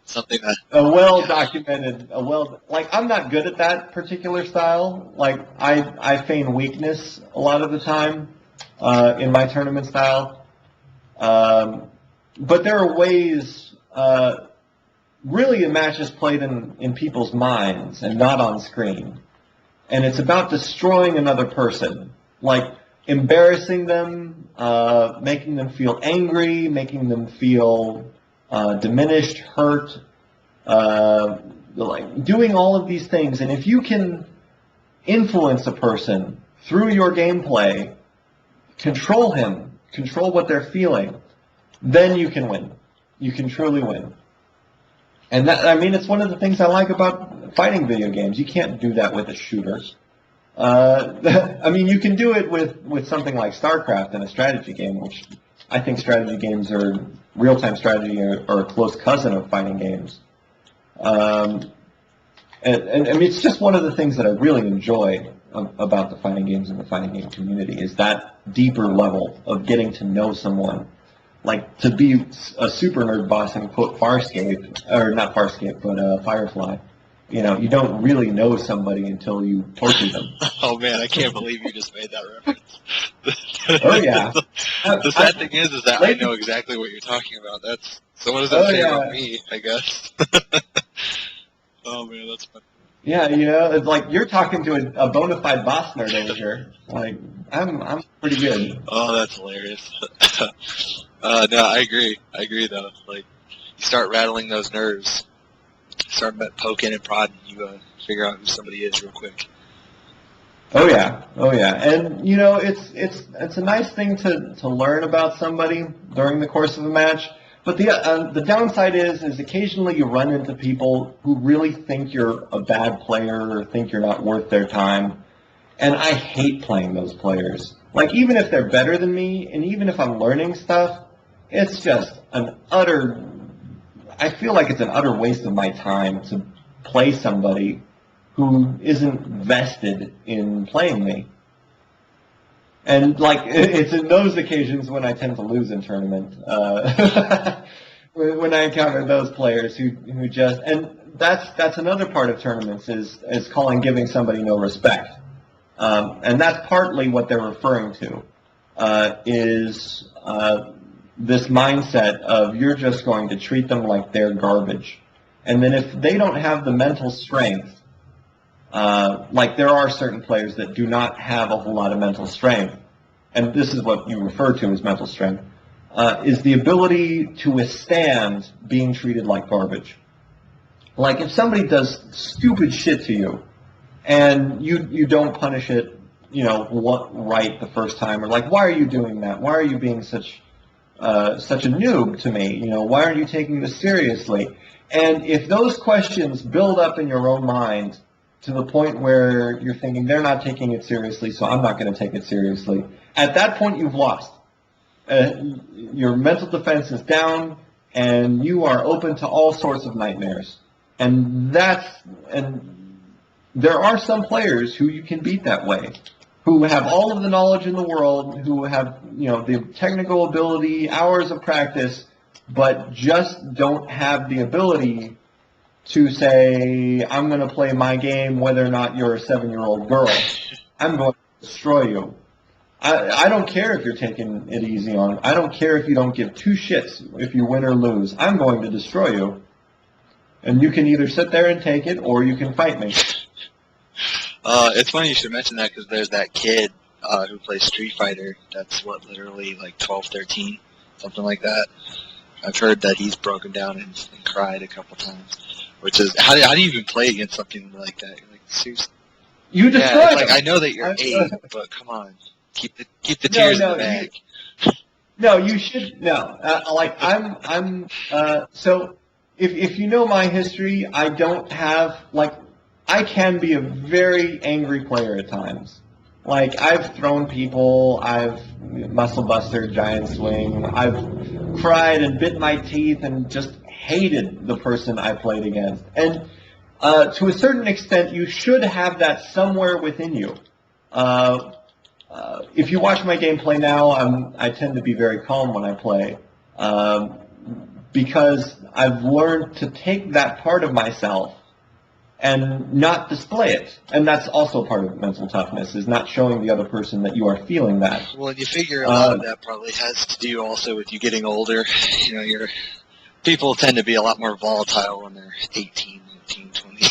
something that... well-documented, I'm not good at that particular style. Like, I feign weakness a lot of the time in my tournament style. But there are ways really a match is played in people's minds and not on screen. And it's about destroying another person, like embarrassing them, making them feel angry, making them feel diminished, hurt, like doing all of these things. And if you can influence a person through your gameplay, control him, control what they're feeling, then you can win. You can truly win. And that, I mean, it's one of the things I like about fighting video games. You can't do that with a shooter. I mean, you can do it with something like StarCraft in a strategy game, which I think strategy games are, real-time strategy are a close cousin of fighting games. And I mean, it's just one of the things that I really enjoy about the fighting games and the fighting game community is that deeper level of getting to know someone. Like, to be a super nerd boss and quote Farscape, or not Farscape, but Firefly, you know, you don't really know somebody until you torture them. Oh man, I can't believe you just made that reference. Oh yeah. The sad thing is that I know exactly what you're talking about. That's, so what does that say about me, I guess? Oh man, that's funny. Yeah, you know, it's like you're talking to a bona fide boss nerd over here. Like, I'm pretty good. Oh, that's hilarious. No, I agree. I agree, though. Like, you start rattling those nerves, start poking and prodding, you figure out who somebody is real quick. Oh yeah, and you know, it's a nice thing to learn about somebody during the course of a match. But the downside is occasionally you run into people who really think you're a bad player or think you're not worth their time, and I hate playing those players. Like, even if they're better than me, and even if I'm learning stuff, it's just I feel like it's an utter waste of my time to play somebody who isn't vested in playing me. And, like, it's in those occasions when I tend to lose in tournament. When I encounter those players who just, and that's another part of tournaments is giving somebody no respect. And that's partly what they're referring to, is this mindset of you're just going to treat them like they're garbage. And then if they don't have the mental strength, like there are certain players that do not have a whole lot of mental strength, and this is what you refer to as mental strength, is the ability to withstand being treated like garbage. Like if somebody does stupid shit to you, and you don't punish it, you know, right the first time, or like, why are you doing that? Why are you being such a noob to me? You know, why aren't you taking this seriously? And if those questions build up in your own mind to the point where you're thinking, they're not taking it seriously, so I'm not going to take it seriously, at that point you've lost. Your mental defense is down, and you are open to all sorts of nightmares. And there are some players who you can beat that way, who have all of the knowledge in the world, who have, you know, the technical ability, hours of practice, but just don't have the ability to say, I'm going to play my game whether or not you're a 7-year-old girl. I'm going to destroy you. I don't care if you're taking it easy on. I don't care if you don't give two shits if you win or lose. I'm going to destroy you. And you can either sit there and take it, or you can fight me. It's funny you should mention that, because there's that kid who plays Street Fighter that's, literally like 12, 13, something like that. I've heard that he's broken down and cried a couple times. Which is, how do you even play against something like that? You're like, seriously? You destroy it's them. like, I know that you're 8, but come on. Keep the tears in the bag. No, you should, no. So, if you know my history, I don't have, like, I can be a very angry player at times. Like, I've thrown people, I've muscle buster, giant swing, I've cried and bit my teeth and just hated the person I played against. And to a certain extent, you should have that somewhere within you. If you watch my gameplay now, I tend to be very calm when I play, because I've learned to take that part of myself and not display it. And that's also part of mental toughness, is not showing the other person that you are feeling that. Well, and you figure a lot of that probably has to do also with you getting older. You know, you're people tend to be a lot more volatile when they're 18, 19, 20.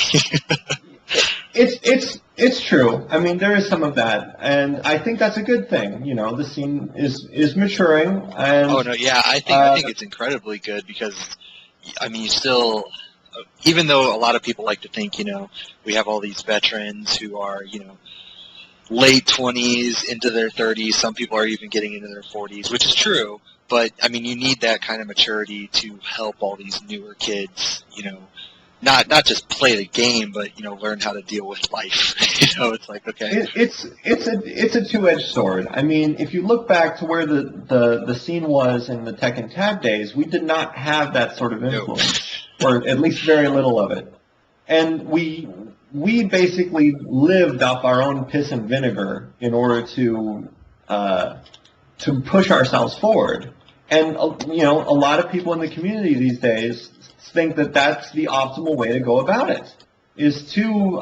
It's true. I mean, there is some of that, and I think that's a good thing. You know, the scene is maturing. And, oh no, yeah, I think it's incredibly good because, I mean, you still, even though a lot of people like to think, you know, we have all these veterans who are, you know, late 20s into their 30s. Some people are even getting into their 40s, which is true. But I mean, you need that kind of maturity to help all these newer kids, you know, not just play the game, but you know, learn how to deal with life. You know, it's like, okay, it's a two-edged sword. I mean, if you look back to where the scene was in the Tekken Tag days, we did not have that sort of influence, or at least very little of it, and we basically lived off our own piss and vinegar in order to push ourselves forward. And you know, a lot of people in the community these days think that that's the optimal way to go about it, is to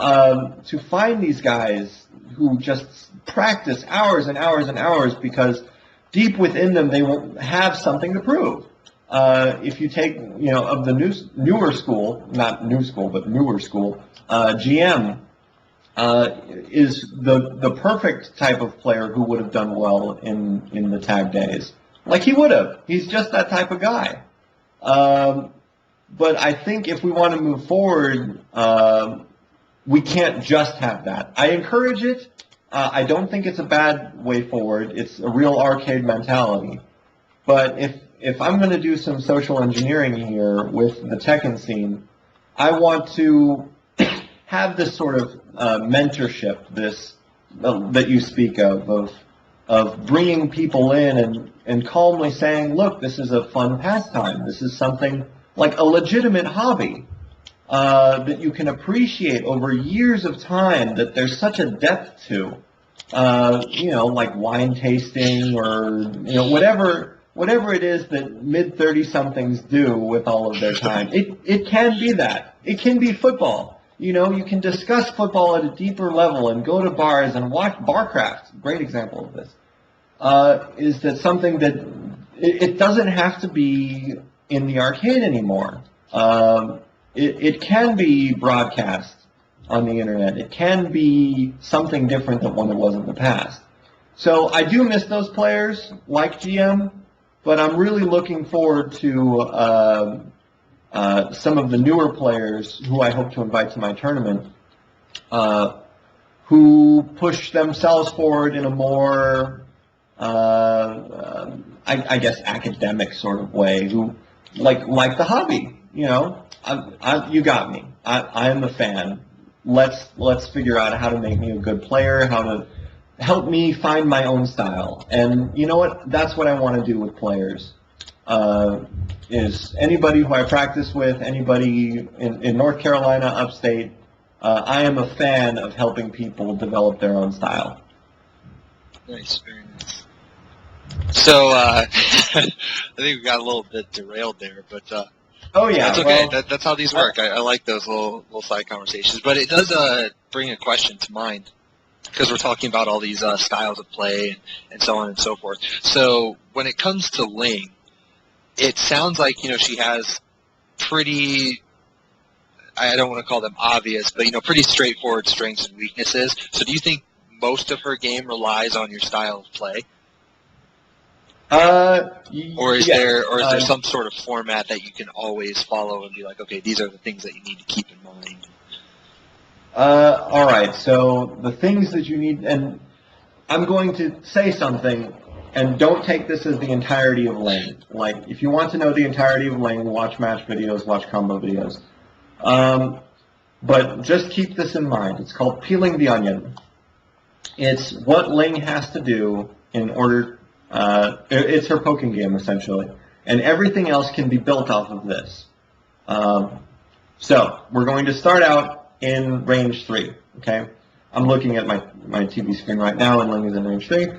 find these guys who just practice hours and hours and hours because deep within them they will have something to prove. If you take, you know, of the newer school, not new school, but newer school, GM is the perfect type of player who would have done well in the tag days. Like he would have. He's just that type of guy. But I think if we want to move forward, we can't just have that. I encourage it. I don't think it's a bad way forward. It's a real arcade mentality. But if I'm going to do some social engineering here with the Tekken scene, I want to have this sort of mentorship, this that you speak of bringing people in and calmly saying, look, this is a fun pastime. This is something like a legitimate hobby that you can appreciate over years of time, that there's such a depth to. You know, like wine tasting or, you know, whatever it is that mid-30-somethings do with all of their time. It can be that. It can be football. You know, you can discuss football at a deeper level and go to bars and watch Barcraft. Great example of this. Is that something that it doesn't have to be in the arcade anymore. It can be broadcast on the internet. It can be something different than what it was in the past. So I do miss those players like GM, but I'm really looking forward to some of the newer players who I hope to invite to my tournament, who push themselves forward in a more, I guess, academic sort of way, who like the hobby. You know, you got me. I am a fan. Let's figure out how to make me a good player, how to help me find my own style. And you know what? That's what I want to do with players. Is anybody who I practice with, anybody in North Carolina, upstate, I am a fan of helping people develop their own style. Nice, very nice. So, I think we got a little bit derailed there, but oh yeah, that's okay. Well, That's how these work. I like those little side conversations. But it does bring a question to mind, because we're talking about all these styles of play and so on and so forth. So when it comes to Ling, it sounds like, you know, she has pretty, I don't want to call them obvious, but, you know, pretty straightforward strengths and weaknesses. So do you think most of her game relies on your style of play? Or is there some sort of format that you can always follow and be like, okay, these are the things that you need to keep in mind? All right, so the things that you need, and I'm going to say something, and don't take this as the entirety of Ling. Like, if you want to know the entirety of Ling, watch match videos, watch combo videos. But just keep this in mind. It's called peeling the onion. It's what Ling has to do in order, it's her poking game, essentially. And everything else can be built off of this. So, we're going to start out in range 3, okay? I'm looking at my TV screen right now, and Ling is in range 3.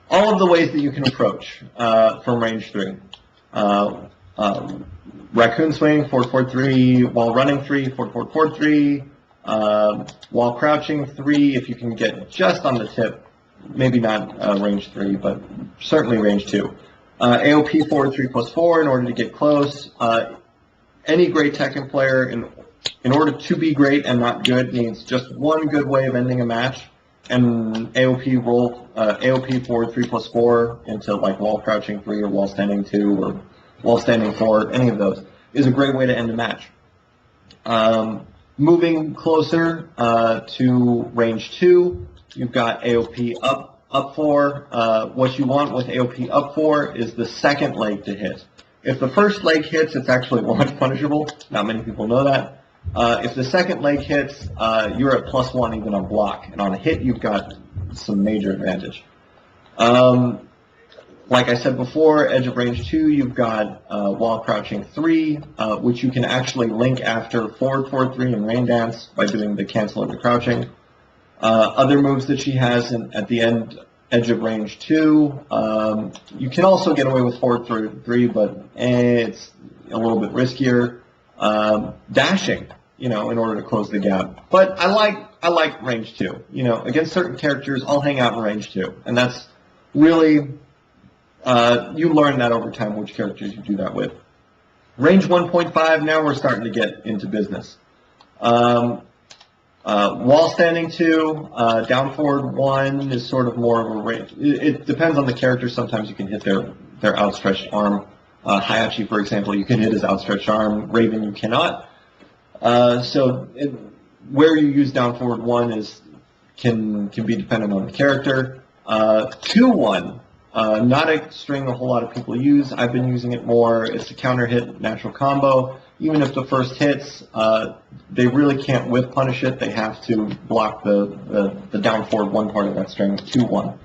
All of the ways that you can approach from range 3. Raccoon swing, 4-4-3, while running 3, 4-4-4-3, while crouching 3, if you can get just on the tip, maybe not range 3, but certainly range 2. AOP forward 3+4 in order to get close. any great Tekken player, in order to be great and not good, needs just one good way of ending a match, and AOP forward 3+4 into like wall crouching 3 or wall standing 2 or wall standing 4, any of those, is a great way to end a match. Moving closer to range 2, you've got AOP up 4. What you want with AOP up 4 is the second leg to hit. If the first leg hits, it's actually launch punishable. Not many people know that. If the second leg hits, you're at +1 even on block, and on a hit, you've got some major advantage. Like I said before, edge of range 2, you've got wall crouching 3, which you can actually link after forward 3 and rain dance by doing the cancel into crouching. Other moves that she has at the end, edge of range 2, you can also get away with forward 3, but it's a little bit riskier. Dashing, in order to close the gap. But I like range 2. Against certain characters, I'll hang out in range 2, and that's really you learn that over time which characters you do that with. Range 1.5, now we're starting to get into business. Wall standing 2, down forward 1 is sort of more of a range. It depends on the character. Sometimes you can hit their outstretched arm. Hayachi, for example, you can hit his outstretched arm. Raven, you cannot. Where you use down forward 1 can be dependent on the character. 2-1. Not a string a whole lot of people use. I've been using it more. It's a counter hit natural combo. Even if the first hits, they really can't whip punish it. They have to block the down forward 1 part of that string, 2-1.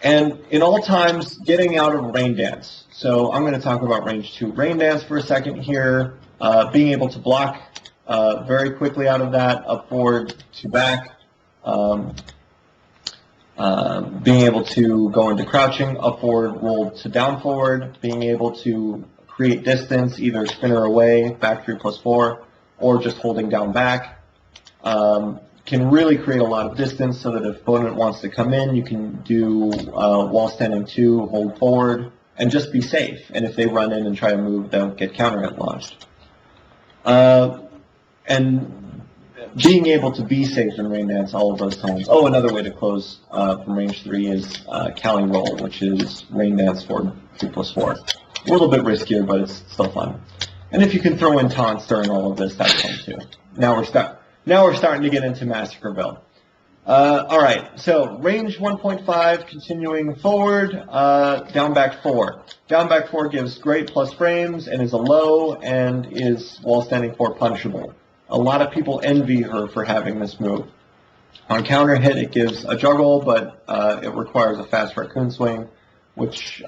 And in all times, getting out of rain dance. So I'm going to talk about range 2 rain dance for a second here. Being able to block very quickly out of that, up forward to back. Being able to go into crouching, up forward, roll to down forward, being able to create distance, either spinner away, back 3+4, or just holding down back, can really create a lot of distance so that if opponent wants to come in, you can do wall standing 2, hold forward, and just be safe. And if they run in and try to move, they'll get counter hit launched. And being able to be safe in rain dance all of those times. Oh, another way to close from range 3 is Cali roll, which is rain dance for 3+4. A little bit riskier, but it's still fun. And if you can throw in taunts during all of this, that's fun too. Now we're starting to get into Massacre Bell. All right, so range 1.5, continuing forward, down back 4. Down back 4 gives great plus frames and is a low and is wall standing 4 punishable. A lot of people envy her for having this move. On counter hit, it gives a juggle, but it requires a fast raccoon swing, which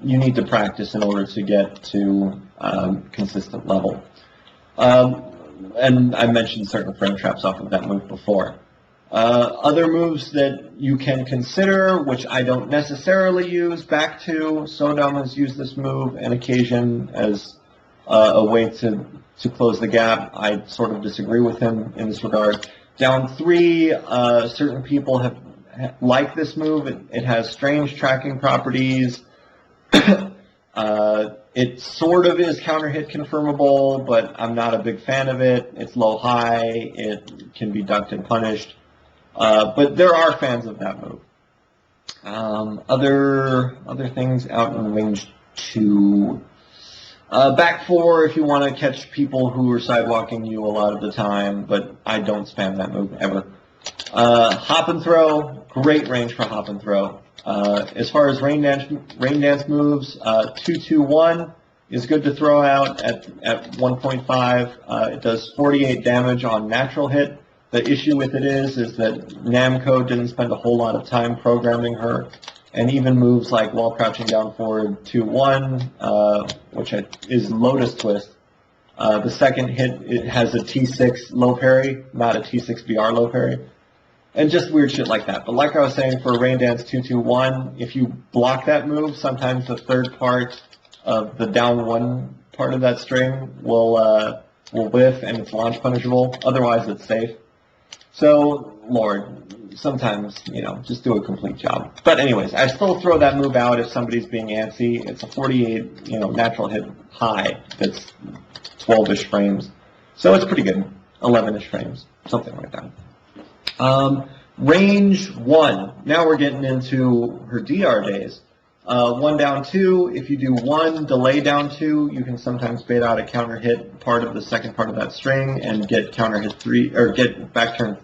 you need to practice in order to get to consistent level. And I mentioned certain frame traps off of that move before. Other moves that you can consider, which I don't necessarily use, back to, Sodom has used this move on occasion as a way to close the gap. I sort of disagree with him in this regard. Down 3, certain people have liked this move. It has strange tracking properties. It sort of is counter hit confirmable, but I'm not a big fan of it. It's low-high. It can be ducked and punished. But there are fans of that move. Other things out in range 2. Back 4 if you want to catch people who are sidewalking you a lot of the time, but I don't spam that move ever. Hop and throw, great range for hop and throw. As far as rain dance moves, 2-2-1 is good to throw out at 1.5. It does 48 damage on natural hit. The issue with it is that Namco didn't spend a whole lot of time programming her, and even moves like wall crouching down forward 2-1, which is Lotus Twist. The second hit, it has a T6 low parry, not a T6 BR low parry. And just weird shit like that. But like I was saying, for Rain Dance 2-2-1, if you block that move, sometimes the third part of the down 1 part of that string will whiff and it's launch punishable. Otherwise, it's safe. So, Lord, sometimes, just do a complete job. But anyways, I still throw that move out if somebody's being antsy. It's a 48, natural hit high that's 12-ish frames. So it's pretty good. 11-ish frames, something like that. Range 1. Now we're getting into her DR days. 1 down 2, if you do 1, delay down 2, you can sometimes bait out a counter hit part of the second part of that string and get counter hit 3, or get back turn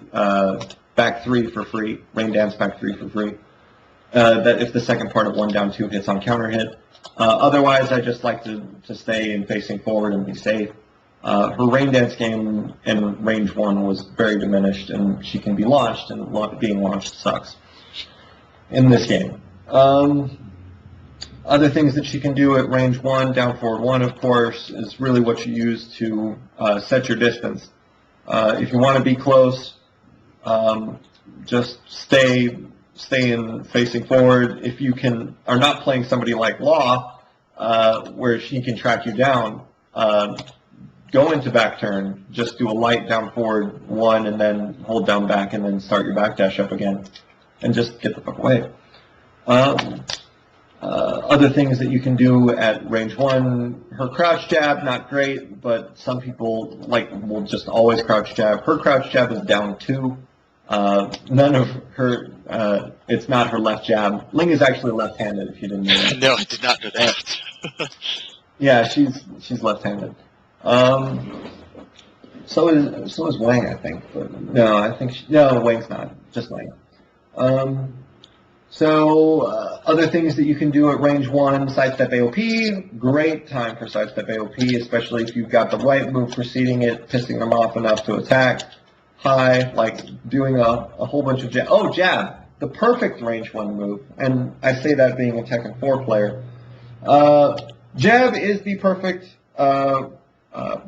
back 3 for free, rain dance back 3 for free. That if the second part of 1 down 2 hits on counter hit. Otherwise, I just like to stay in facing forward and be safe. Her rain dance game in range 1 was very diminished, and she can be launched, and being launched sucks in this game. Other things that she can do at range 1, down forward 1, of course, is really what you use to set your distance. If you want to be close, just stay in facing forward. If you are not playing somebody like Law, where she can track you down, go into back turn, just do a light down forward 1 and then hold down back and then start your back dash up again and just get the fuck away. Other things that you can do at range 1, her crouch jab, not great, but some people will just always crouch jab. Her crouch jab is down 2. None of her, it's not her left jab. Ling is actually left-handed, if you didn't know that. No, I did not know that. Yeah, she's left-handed. So is Wang, I think. But no, no, Wang's not. Just Ling. Other things that you can do at range 1, sidestep AOP, great time for sidestep AOP, especially if you've got the right move preceding it, pissing them off enough to attack. High, like doing a whole bunch of jab. Oh, jab, the perfect range 1 move, and I say that being a Tekken 4 player. Jab is the perfect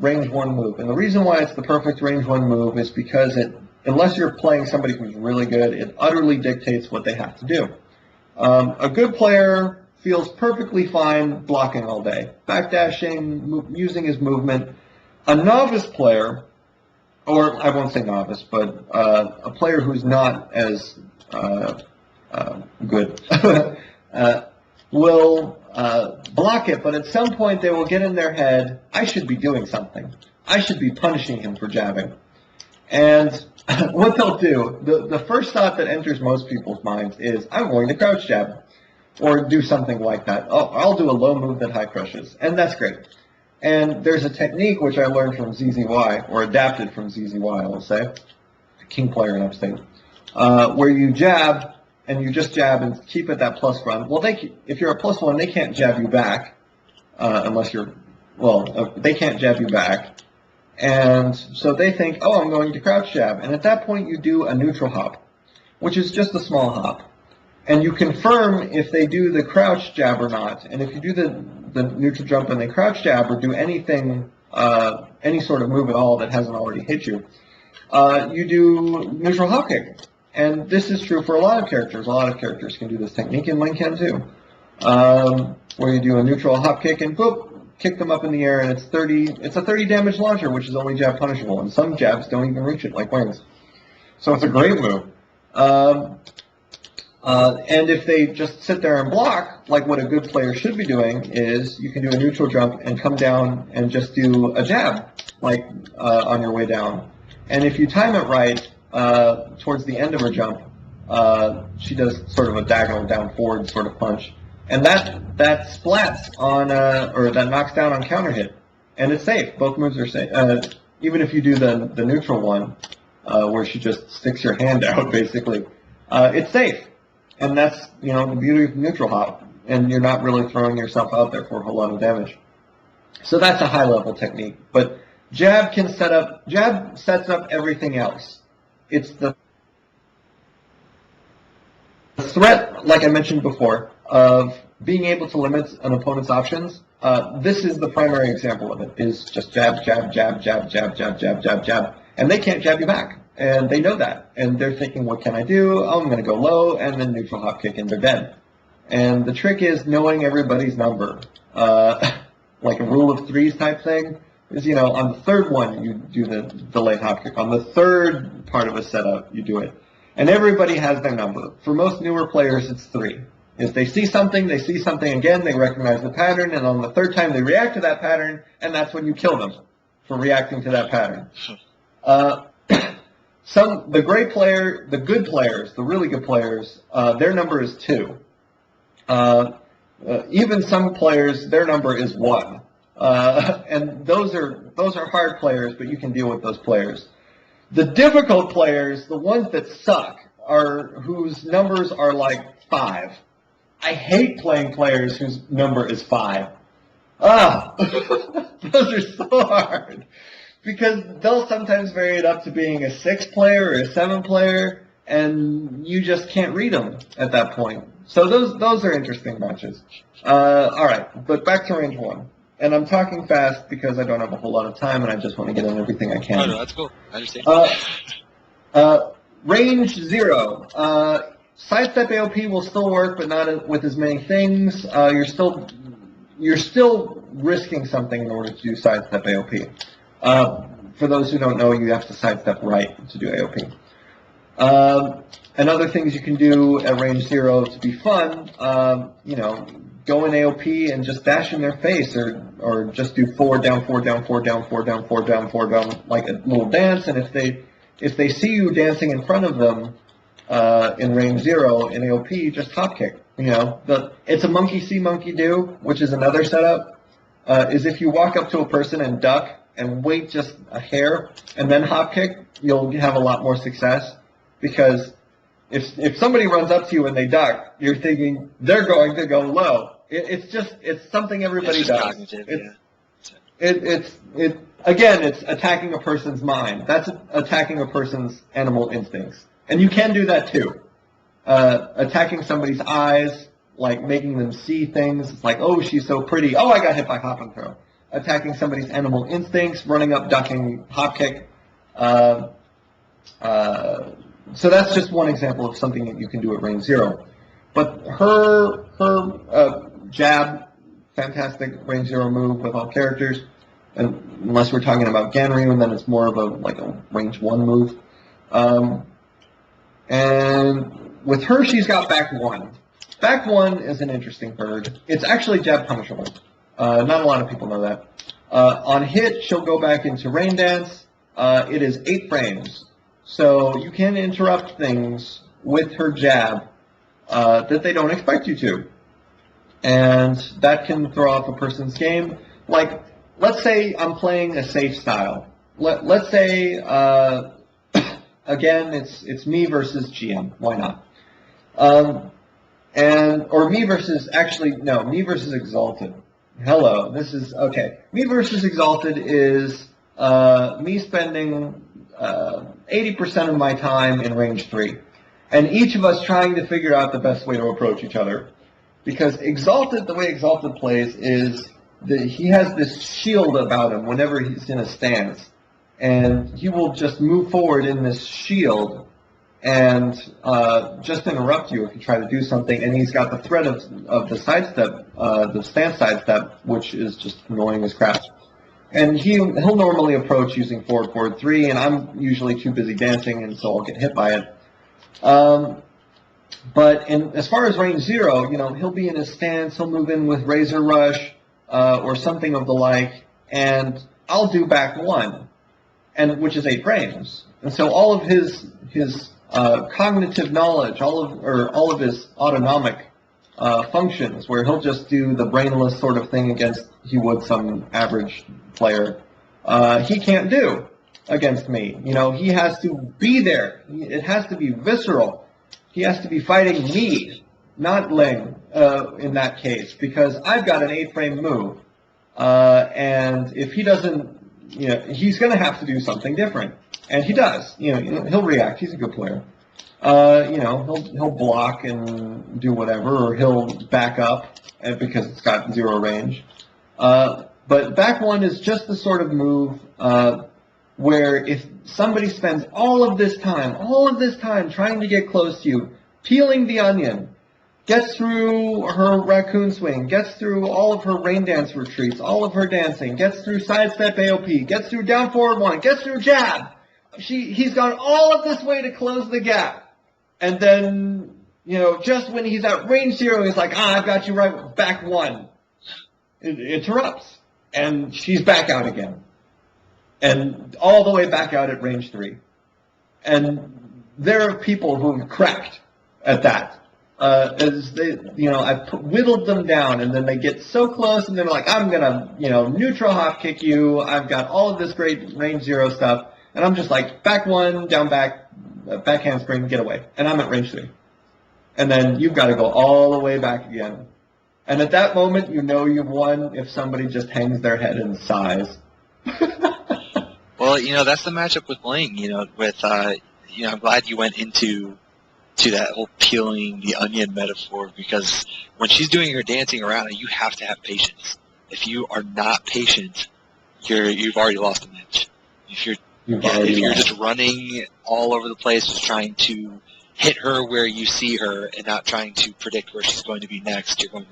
range 1 move, and the reason why it's the perfect range 1 move is because unless you're playing somebody who's really good, it utterly dictates what they have to do. A good player feels perfectly fine blocking all day, backdashing, using his movement. A novice player, or I won't say novice, but a player who's not as good, will block it, but at some point they will get in their head, I should be doing something. I should be punishing him for jabbing. And what they'll do, the first thought that enters most people's minds is, I'm going to crouch jab, or do something like that. Oh, I'll do a low move that high crushes, and that's great. And there's a technique which I learned from ZZY, or adapted from ZZY, I will say, a king player in Upstate, where you jab, and you just jab and keep it that plus run. Well, if you're a plus 1, they can't jab you back, unless you're, they can't jab you back. And so they think, oh, I'm going to crouch jab. And at that point, you do a neutral hop, which is just a small hop. And you confirm if they do the crouch jab or not. And if you do the neutral jump and they crouch jab or do anything, any sort of move at all that hasn't already hit you, you do neutral hop kick. And this is true for a lot of characters. A lot of characters can do this technique, and Ling can too. Where you do a neutral hop kick and boop, kick them up in the air, and it's a 30 damage launcher, which is only jab punishable, and some jabs don't even reach it, like Wings. So it's a great move. And if they just sit there and block, like what a good player should be doing, is you can do a neutral jump and come down and just do a jab, like on your way down. And if you time it right, towards the end of her jump, she does sort of a diagonal down forward sort of punch. And that splats on, or that knocks down on counter hit, and it's safe. Both moves are safe. Even if you do the neutral one, where she just sticks your hand out, basically, it's safe. And that's, the beauty of neutral hop, and you're not really throwing yourself out there for a whole lot of damage. So that's a high level technique. But jab sets up everything else. It's the threat, like I mentioned before, of being able to limit an opponent's options. This is the primary example of it, is just jab, jab, jab, jab, jab, jab, jab, jab, jab. And they can't jab you back. And they know that. And they're thinking, what can I do? Oh, I'm going to go low, and then neutral hop kick, and they're dead. And the trick is knowing everybody's number. Like a rule of threes type thing is, on the third one, you do the delayed hop kick. On the third part of a setup, you do it. And everybody has their number. For most newer players, it's 3. If they see something again, they recognize the pattern, and on the third time they react to that pattern, and that's when you kill them for reacting to that pattern. The great player, the good players, the really good players, their number is 2. Even some players, their number is 1. And those are hard players, but you can deal with those players. The difficult players, the ones that suck, are whose numbers are like 5. I hate playing players whose number is 5. Those are so hard. Because they'll sometimes vary it up to being a 6 player or a 7 player, and you just can't read them at that point. So those are interesting matches. All right, but back to range 1. And I'm talking fast because I don't have a whole lot of time, and I just want to get on everything I can. Oh, no, that's cool. I understand. Range 0. Sidestep AOP will still work, but not with as many things. You're still risking something in order to do sidestep AOP. For those who don't know, you have to sidestep right to do AOP. And other things you can do at range 0 to be fun, go in AOP and just dash in their face, or just do forward, down, forward, down, forward, down, forward, down, forward, down, forward, down, like a little dance. And if they see you dancing in front of them in range 0 in AOP, just hop kick. It's a monkey see, monkey do, which is another setup. Is if you walk up to a person and duck and wait just a hair and then hop kick, you'll have a lot more success. Because if somebody runs up to you and they duck, you're thinking they're going to go low. It's something everybody does. Cognitive, Again, it's attacking a person's mind. That's attacking a person's animal instincts. And you can do that too. Attacking somebody's eyes, like making them see things. It's like, oh, she's so pretty. Oh, I got hit by hop and throw. Attacking somebody's animal instincts, running up, ducking, hop kick. So that's just one example of something that you can do at range 0. But her jab, fantastic range 0 move with all characters. And unless we're talking about Ganryu, and then it's more of a range 1 move. And with her, she's got back 1. Back 1 is an interesting bird. It's actually jab punishable. Not a lot of people know that. On hit, she'll go back into rain dance. It is 8 frames. So you can interrupt things with her jab that they don't expect you to. And that can throw off a person's game. Like, let's say I'm playing a safe style. Let's say, again, it's me versus GM. Why not? Or me versus, me versus Exalted. Hello, this is, okay. Me versus Exalted is me spending 80% of my time in range 3. And each of us trying to figure out the best way to approach each other. Because Exalted, the way Exalted plays is he has this shield about him whenever he's in a stance. And he will just move forward in this shield and just interrupt you if you try to do something. And he's got the threat of the sidestep, the stance sidestep, which is just annoying as crap. And he'll normally approach using forward, forward 3, and I'm usually too busy dancing, and so I'll get hit by it. But as far as range 0, he'll be in his stance, he'll move in with Razor Rush or something of the like, and I'll do back 1, which is 8 frames. And so all of his cognitive knowledge, all of his autonomic functions, where he'll just do the brainless sort of thing against he would some average player, he can't do against me. He has to be there. It has to be visceral. He has to be fighting me, not Ling, in that case, because I've got an 8-frame move. And if he doesn't, he's going to have to do something different. And he does. He'll react. He's a good player. He'll block and do whatever, or he'll back up because it's got 0 range. But back 1 is just the sort of move where if somebody spends all of this time trying to get close to you, peeling the onion, gets through her raccoon swing, gets through all of her rain dance retreats, all of her dancing, gets through sidestep AOP, gets through down forward 1, gets through jab. He's gone all of this way to close the gap. And then, just when he's at range 0, he's like, I've got you right back 1. It interrupts. And she's back out again. And all the way back out at range 3. And there are people who have cracked at that. As they, I whittled them down, and then they get so close, and they're like, I'm gonna, neutral hop kick you. I've got all of this great range 0 stuff, and I'm just like, back 1, down back handspring, get away, and I'm at range 3. And then you've got to go all the way back again. And at that moment, you've won if somebody just hangs their head and sighs. Well, that's the matchup with Ling. I'm glad you went into that whole peeling the onion metaphor, because when she's doing her dancing around, you have to have patience. If you are not patient, you've already lost the match. If you're just running all over the place, just trying to hit her where you see her and not trying to predict where she's going to be next, you're going to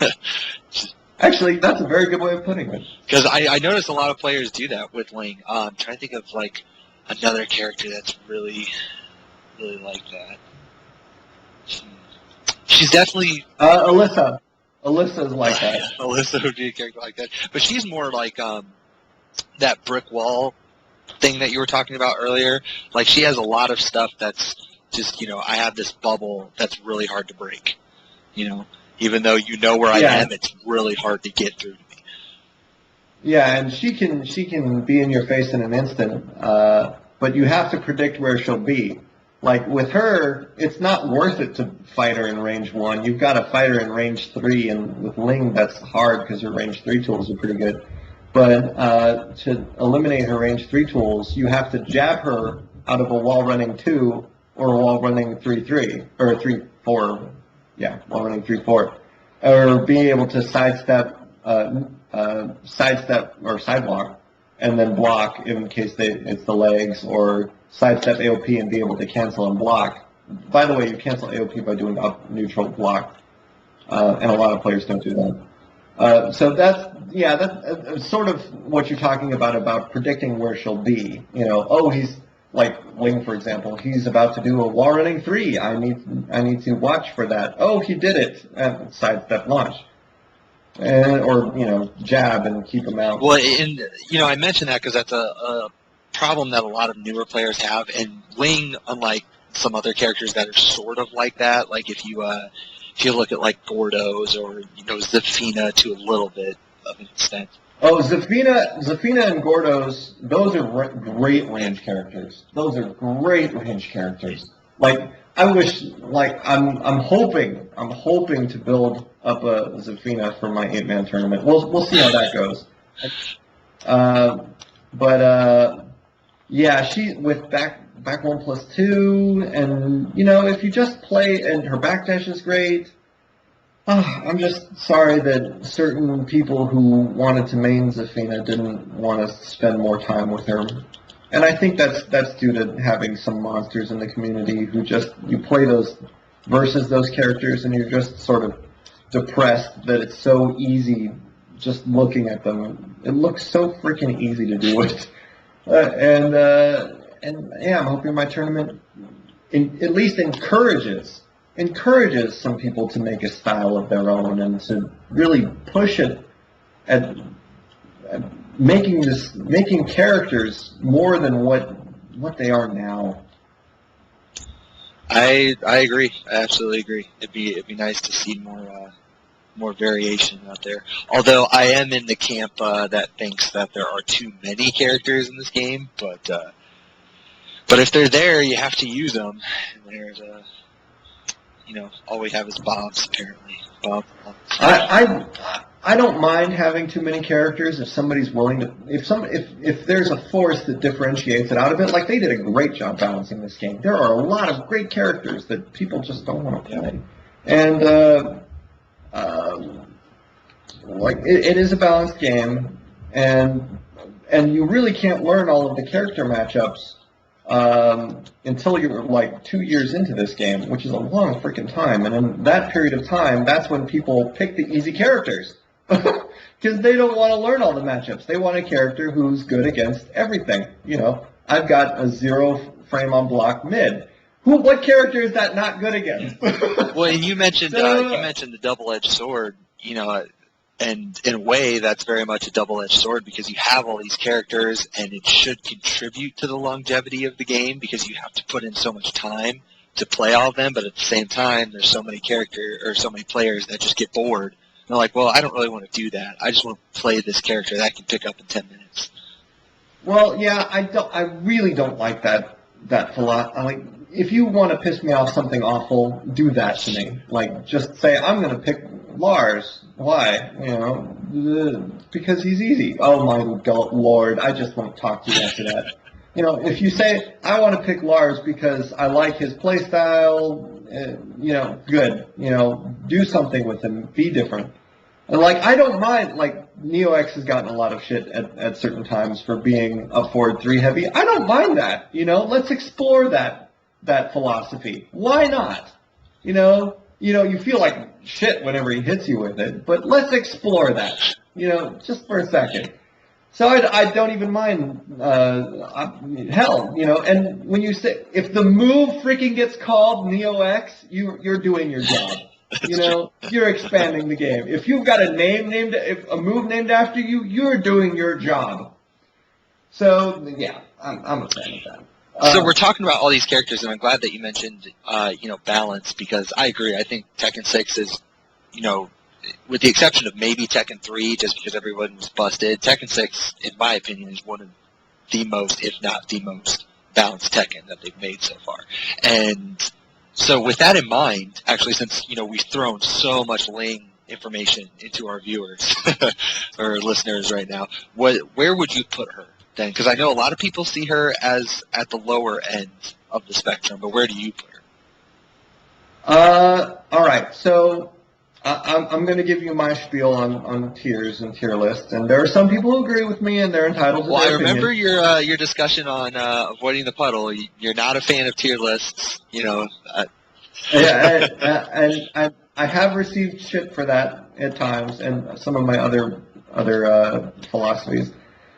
lose. Actually, that's a very good way of putting it. Because I notice a lot of players do that with Ling. I'm trying to think of another character that's really, really like that. She's definitely Alyssa. Alyssa's like that. Alyssa would be a character like that, but she's more like that brick wall thing that you were talking about earlier. Like, she has a lot of stuff that's just, I have this bubble that's really hard to break. Even though where I am, it's really hard to get through to me. Yeah, and she can be in your face in an instant, but you have to predict where she'll be. Like, with her, it's not worth it to fight her in range 1. You've got to fight her in range 3, and with Ling, that's hard because her range 3 tools are pretty good. But to eliminate her range 3 tools, you have to jab her out of a wall running 2 or a wall running 3-3, or 3-4, wall running 3-4, or be able to sidestep or sideblock, and then block in case it's the legs, or sidestep AOP and be able to cancel and block. By the way, you cancel AOP by doing up neutral block, and a lot of players don't do that. So that's sort of what you're talking about predicting where she'll be. He's like Ling, for example. He's about to do a wall running 3. I need to watch for that. Oh, he did it. Sidestep launch. Or jab and keep him out. Well, and I mentioned that because that's a problem that a lot of newer players have, and Ling, unlike some other characters that are sort of like that, like if you look at like Gordo's or Zafina to a little bit of an extent. Oh, Zafina and Gordo's, those are great range characters. Like, I wish, I'm hoping to build up a Zafina for my 8-man tournament. We'll see how that goes. She with back 1+2, and if you just play, and her backdash is great. I'm just sorry that certain people who wanted to main Zafina didn't want to spend more time with her. And I think that's due to having some monsters in the community who you play those versus those characters, and you're just sort of depressed that it's so easy just looking at them. It looks so freaking easy to do it. I'm hoping my tournament at least encourages some people to make a style of their own and to really push it at making characters more than what they are now. I agree. I absolutely agree. It'd be nice to see more variation out there. Although I am in the camp that thinks that there are too many characters in this game, but if they're there, you have to use them. And there's all we have is bombs apparently. Bombs. I don't mind having too many characters if somebody's willing to. If there's a force that differentiates it out of it, like they did a great job balancing this game. There are a lot of great characters that people just don't want to play, and it is a balanced game, and you really can't learn all of the character matchups until you're like 2 years into this game, which is a long freaking time. And in that period of time, that's when people pick the easy characters. Because they don't want to learn all the matchups. They want a character who's good against everything. I've got a 0 frame on block mid. What character is that not good against? Well, and you mentioned the double-edged sword, you know, and in a way that's very much a double-edged sword because you have all these characters and it should contribute to the longevity of the game because you have to put in so much time to play all of them, but at the same time there's so many players that just get bored. And they're like, well, I don't really want to do that. I just want to play this character that I can pick up in 10 minutes. Well, yeah, I really don't like that philosophy. Like, if you want to piss me off something awful, do that to me. Like, just say, I'm going to pick Lars. Why? You know, because he's easy. Oh, my Lord, I just won't talk to you after that. You know, if you say, I want to pick Lars because I like his playstyle, you know, good. You know, do something with him. Be different. And, like, I don't mind, like, Neo X has gotten a lot of shit at certain times for being a forward 3 heavy. I don't mind that. You know, let's explore that philosophy. Why not? You know, you feel like shit whenever he hits you with it, but let's explore that, you know, just for a second. So I don't even mind, hell, you know, and when you say, if the move freaking gets called Neo X, you're doing your job. You know, you're expanding the game. If you've got a move named after you, you're doing your job. So, yeah, I'm a fan of that. So we're talking about all these characters, and I'm glad that you mentioned, you know, balance, because I agree. I think Tekken 6 is, you know, with the exception of maybe Tekken 3, just because everyone was busted, Tekken 6, in my opinion, is one of the most, if not the most, balanced Tekken that they've made so far. And so with that in mind, actually, since, you know, we've thrown so much Ling information into our viewers or listeners right now, where would you put her then? Because I know a lot of people see her as at the lower end of the spectrum, but where do you put her? All right, so I'm going to give you my spiel on tiers and tier lists, and there are some people who agree with me, and they're entitled to their opinion. I remember your discussion on avoiding the puddle. You're not a fan of tier lists, you know. And I have received shit for that at times, and some of my other philosophies.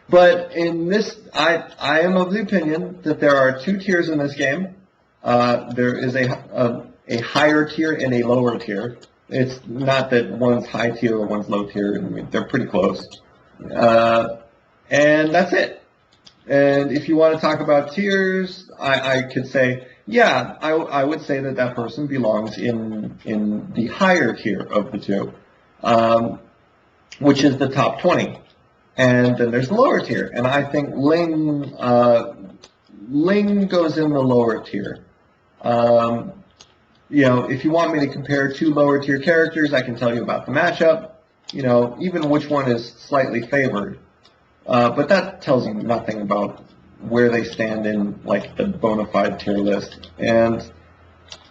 But in this, I am of the opinion that there are 2 tiers in this game. There is a higher tier and a lower tier. It's not that one's high tier or one's low tier. I mean, they're pretty close. And that's it. And if you want to talk about tiers, I could say, yeah, I would say that person belongs in the higher tier of the 2, which is the top 20. And then there's the lower tier. And I think Ling goes in the lower tier. You know, if you want me to compare 2 lower tier characters, I can tell you about the matchup, you know, even which one is slightly favored. But that tells you nothing about where they stand in, like, the bona fide tier list. And,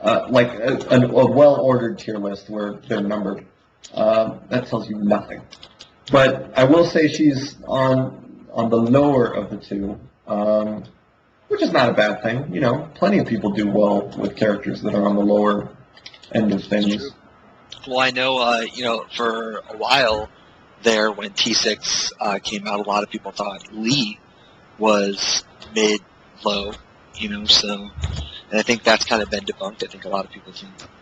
like, a well-ordered tier list where they're numbered. That tells you nothing. But I will say she's on the lower of the 2. Which is not a bad thing. You know, plenty of people do well with characters that are on the lower end of things. Well, I know, you know, for a while there when T6 came out, a lot of people thought Lee was mid-low, you know, so, and I think that's kind of been debunked. I think a lot of people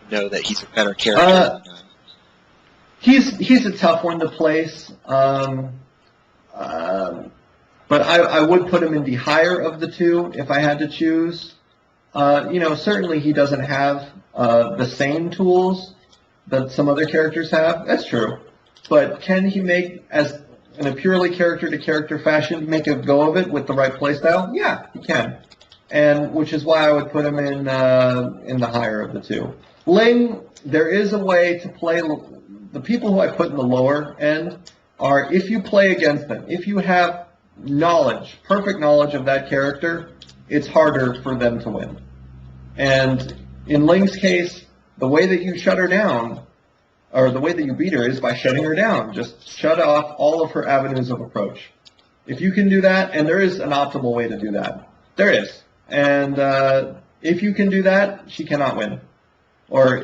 know that he's a better character. He's a tough one to place. But I would put him in the higher of the 2 if I had to choose. You know, certainly he doesn't have the same tools that some other characters have. That's true. But can he make, as in a purely character-to-character fashion, make a go of it with the right playstyle? Yeah, he can. And which is why I would put him in the higher of the 2. Ling, there is a way to play. The people who I put in the lower end are, if you play against them, if you have perfect knowledge of that character, it's harder for them to win. And in Ling's case, the way that you shut her down, or the way that you beat her, is by shutting her down. Just shut off all of her avenues of approach. If you can do that, and there is an optimal way to do that. There is. And if you can do that, she cannot win. Or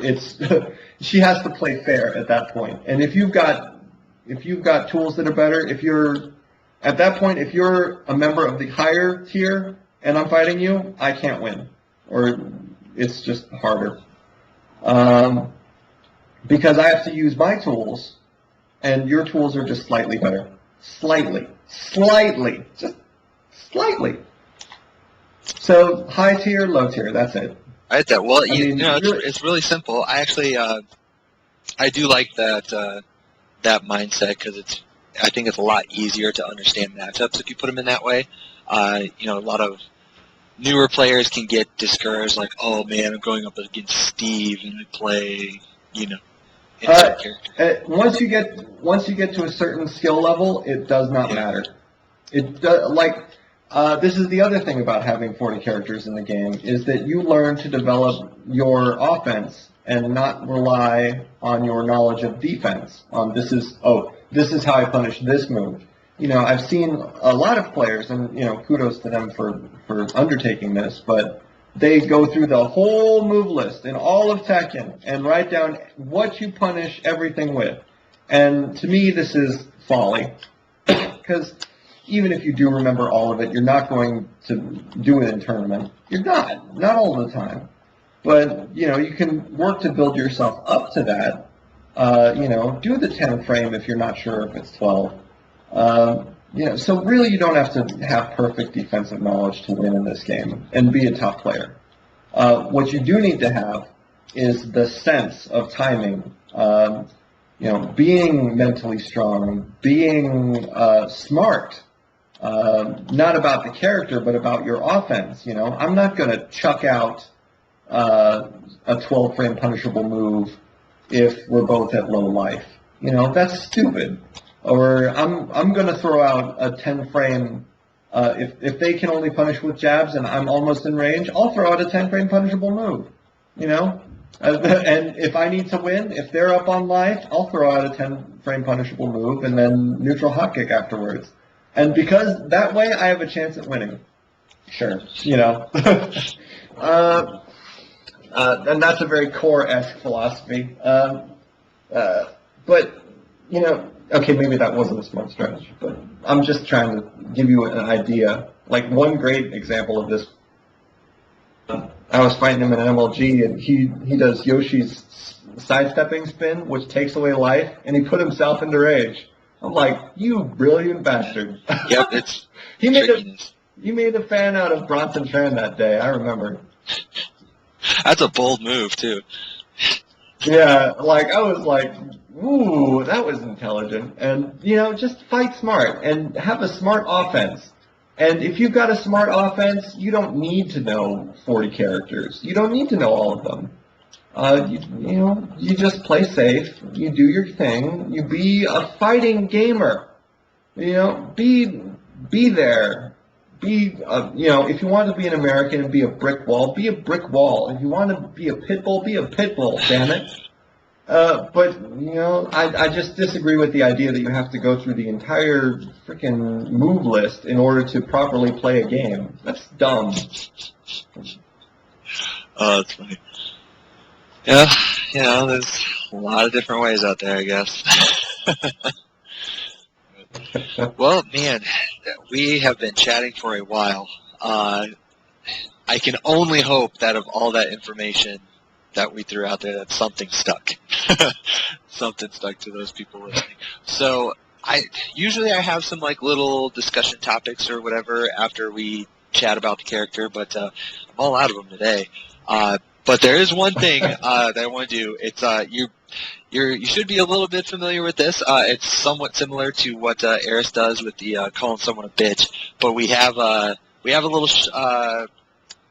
she has to play fair at that point. And if you've got tools that are better, at that point, if you're a member of the higher tier and I'm fighting you, I can't win. Or it's just harder. Because I have to use my tools, and your tools are just slightly better. Slightly. Just slightly. So high tier, low tier, that's it. I get that. Well, it's really simple. I actually, I do like that mindset because I think it's a lot easier to understand matchups if you put them in that way. A lot of newer players can get discouraged, like, oh man, I'm going up against Steve and I play, character. Once you get to a certain skill level, it does not matter. This is the other thing about having 40 characters in the game, is that you learn to develop your offense and not rely on your knowledge of defense. This is how I punish this move. I've seen a lot of players, and kudos to them for undertaking this, but they go through the whole move list in all of Tekken and write down what you punish everything with. And to me, this is folly, because even if you do remember all of it, you're not going to do it in tournament. You're not all the time. But, you can work to build yourself up to that. Do the 10 frame if you're not sure if it's 12. So really you don't have to have perfect defensive knowledge to win in this game and be a top player. What you do need to have is the sense of timing, being mentally strong, being smart, not about the character but about your offense. I'm not going to chuck out a 12 frame punishable move if we're both at low life. That's stupid. Or I'm going to throw out a 10 frame, if they can only punish with jabs and I'm almost in range, I'll throw out a 10 frame punishable move, and if I need to win, if they're up on life, I'll throw out a 10 frame punishable move and then neutral hot kick afterwards. And because that way I have a chance at winning. Sure. And that's a very core-esque philosophy. But, okay, maybe that wasn't a smart strategy, but I'm just trying to give you an idea. Like, one great example of this, I was fighting him in an MLG, and he does Yoshi's sidestepping spin, which takes away life, and he put himself into rage. I'm like, you brilliant bastard. Yep, it's He made a fan out of Bronson Tran that day, I remember. That's a bold move, too. Yeah, I was like, ooh, that was intelligent. And, just fight smart and have a smart offense. And if you've got a smart offense, you don't need to know 40 characters. You don't need to know all of them. You just play safe. You do your thing. You be a fighting gamer. Be there. If you want to be an American and be a brick wall, be a brick wall. If you want to be a pit bull, be a pit bull, damn it. But I just disagree with the idea that you have to go through the entire freaking move list in order to properly play a game. That's dumb. Oh, that's funny. Yeah, there's a lot of different ways out there, I guess. Well, man, we have been chatting for a while. I can only hope that of all that information that we threw out there, that something stuck. Something stuck to those people listening. So I have some little discussion topics or whatever after we chat about the character, but I'm all out of them today. But there is one thing that I want to do. It's you should be a little bit familiar with this. It's somewhat similar to what Eris does with the calling someone a bitch, but we have a little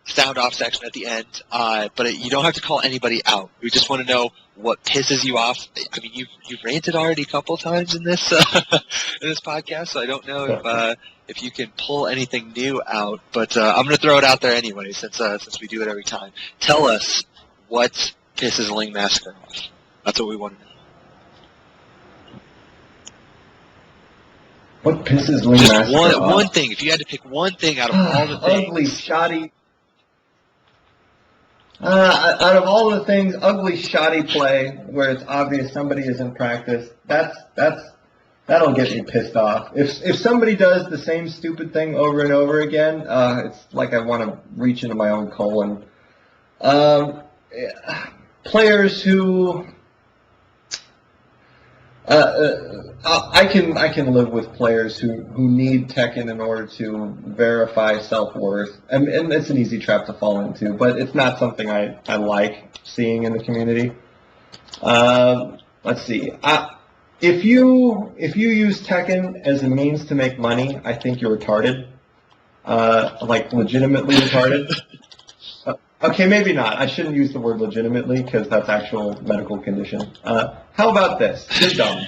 sound off section at the end. But you don't have to call anybody out. We just want to know what pisses you off. I mean, you've ranted already a couple times in this in this podcast, so I don't know if you can pull anything new out. But I'm going to throw it out there anyway, since we do it every time. Tell us what pisses Ling Massacre off. That's what we want to know. What pisses Ling Massacre off? Just one thing. If you had to pick one thing out of all the things. Ugly, shoddy. Out of all the things, ugly, shoddy play where it's obvious somebody isn't practiced. That'll get me pissed off. If somebody does the same stupid thing over and over again, it's like I want to reach into my own colon. Players who I can live with players who need Tekken in order to verify self-worth, and it's an easy trap to fall into, but it's not something I like seeing in the community. Let's see. If you use Tekken as a means to make money, I think you're retarded. Like legitimately retarded. Okay, maybe not. I shouldn't use the word legitimately because that's actual medical condition. How about this? You're dumb.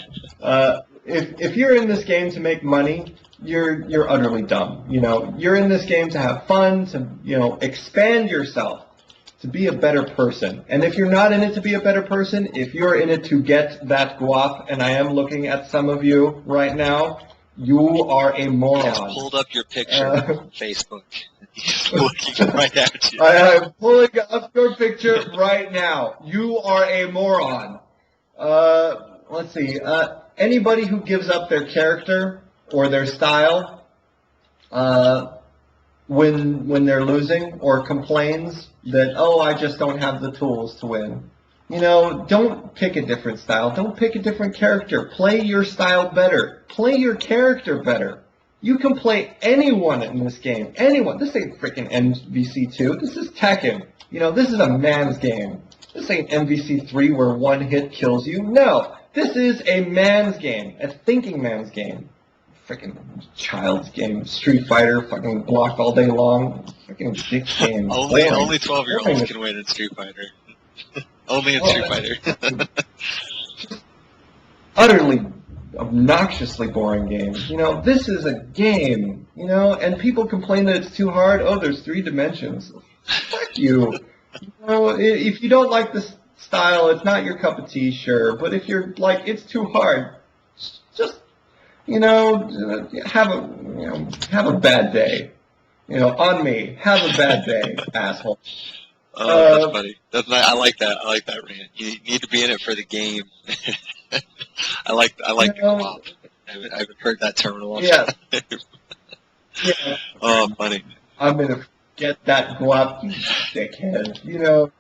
If you're in this game to make money, you're utterly dumb. You know, you're in this game to have fun, to expand yourself, to be a better person. And if you're not in it to be a better person, if you're in it to get that guap, and I am looking at some of you right now, you are a moron. He just pulled up your picture on Facebook. He's looking right at you. I am pulling up your picture right now. You are a moron. Let's see. Anybody who gives up their character or their style when they're losing, or complains that, oh, I just don't have the tools to win. You know, don't pick a different style. Don't pick a different character. Play your style better. Play your character better. You can play anyone in this game. Anyone. This ain't freaking MVC2. This is Tekken. You know, this is a man's game. This ain't MVC3 where one hit kills you. No. This is a man's game. A thinking man's game. Freaking child's game. Street Fighter. Fucking block all day long. Freaking dick's game. Only 12-year-olds can win in Street Fighter. Only in Street Fighter. Utterly, obnoxiously boring game. You know, this is a game, you know, and people complain that it's too hard. Oh, there's 3 dimensions. Fuck you. You know, if you don't like this style, it's not your cup of tea, sure. But if you're like, it's too hard, just, have a bad day. You know, on me, have a bad day, asshole. Oh, that's funny. I like that. I like that rant. You need to be in it for the game. I like the co-op. I haven't heard that term in a long time. Yeah. Oh, funny. I'm gonna get that guap, you dickhead. You know,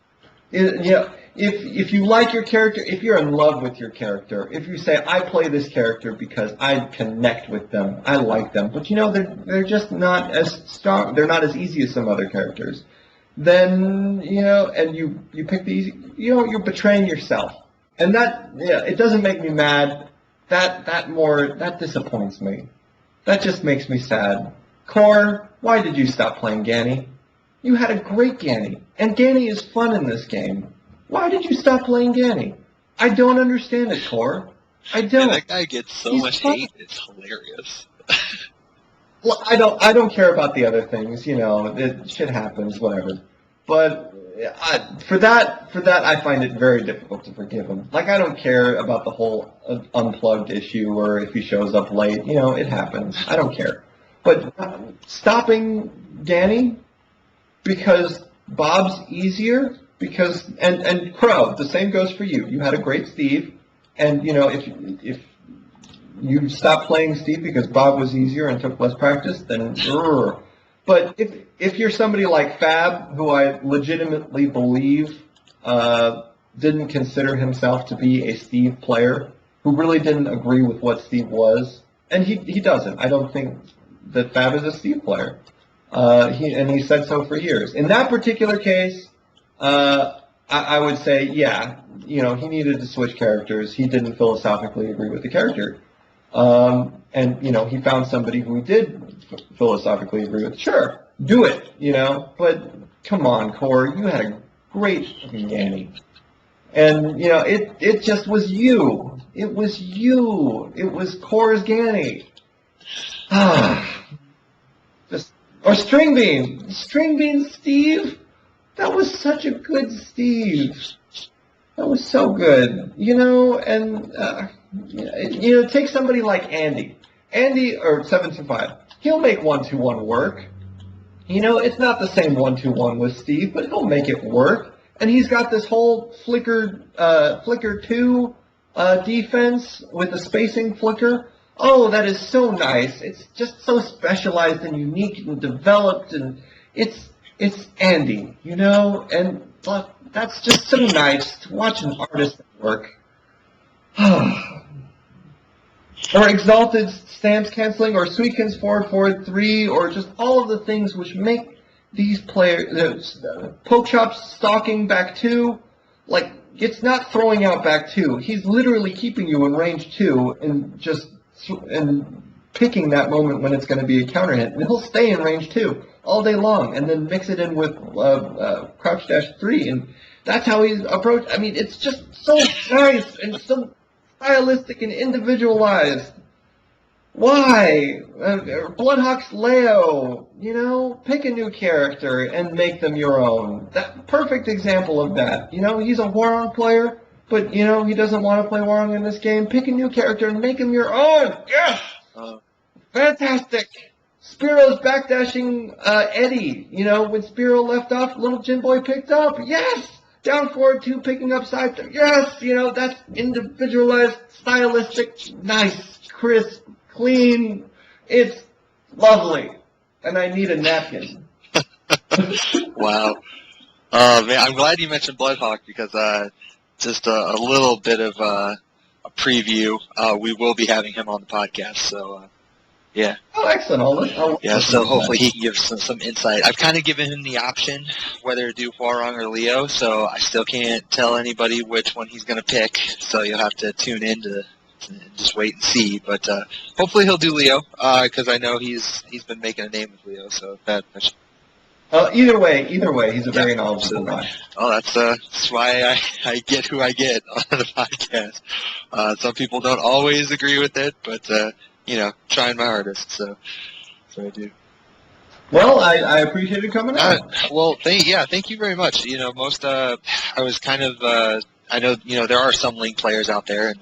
if you like your character, if you're in love with your character, if you say, I play this character because I connect with them, I like them, but you know, they're just not as strong, they're not as easy as some other characters, then, you know, and you pick these, you know, you're betraying yourself. And that, it doesn't make me mad. That disappoints me. That just makes me sad. Core, why did you stop playing Ganny? You had a great Ganny. And Ganny is fun in this game. Why did you stop playing Ganny? I don't understand it, Core. I don't. Man, that guy gets so much hate. It's hilarious. Well, I don't care about the other things, you know, shit happens, whatever. But for that, I find it very difficult to forgive him. Like, I don't care about the whole unplugged issue or if he shows up late, you know, it happens. I don't care. But stopping Ganny because Bob's easier, because and Crow, the same goes for you. You had a great Steve, and you know, if you stopped playing Steve because Bob was easier and took less practice, then But if you're somebody like Fab, who I legitimately believe didn't consider himself to be a Steve player, who really didn't agree with what Steve was, and he doesn't. I don't think that Fab is a Steve player. He said so for years. In that particular case, I would say, yeah, you know, he needed to switch characters. He didn't philosophically agree with the character. And, you know, he found somebody who did philosophically agree with. Sure, do it, you know. But come on, Core, you had a great Ganny. And, you know, it just was you. It was you. It was Core's Ganny. Or String Bean. String Bean Steve? That was such a good Steve. That was so good. You know, and, you know, take somebody like Andy. Andy, or 725, he'll make 1-2-1 work. You know, it's not the same 1-2-1 with Steve, but he'll make it work. And he's got this whole flicker 2 defense with a spacing flicker. Oh, that is so nice. It's just so specialized and unique and developed, and it's Andy, you know? And that's just so nice to watch an artist at work. Or exalted stance canceling, or Suiken's forward 3, or just all of the things which make these players, poke chops stalking back 2, like, it's not throwing out back 2. He's literally keeping you in range 2 and picking that moment when it's going to be a counter hit. And he'll stay in range 2 all day long, and then mix it in with crouch dash 3, and that's how he's approached. I mean, it's just so nice and so stylistic and individualized. Why? Bloodhawk's Leo, pick a new character and make them your own. That perfect example of that. He's a Hwoarang player, but, he doesn't want to play Hwoarang in this game. Pick a new character and make him your own. Yes! Fantastic! Spiro's backdashing Eddie. When Spiro left off, little Jin Boy picked up. Yes! Down forward 2, picking up side 2. Yes! That's individualized, stylistic, nice, crisp, clean. It's lovely. And I need a napkin. Wow. Man, I'm glad you mentioned Bloodhawk because just a little bit of a preview. We will be having him on the podcast, so yeah. Oh, excellent. Yeah, so hopefully he can give some insight. I've kind of given him the option whether to do Hwoarang or Leo, so I still can't tell anybody which one he's going to pick, so you'll have to tune in to just wait and see. But hopefully he'll do Leo, because I know he's been making a name with Leo, so that should... Either way, he's a very knowledgeable guy. Oh, that's why I get who I get on the podcast. Some people don't always agree with it, but trying my hardest, so I do. Well, I appreciate it coming out. Well, thank you very much. I was kind of, I know, there are some Ling players out there, and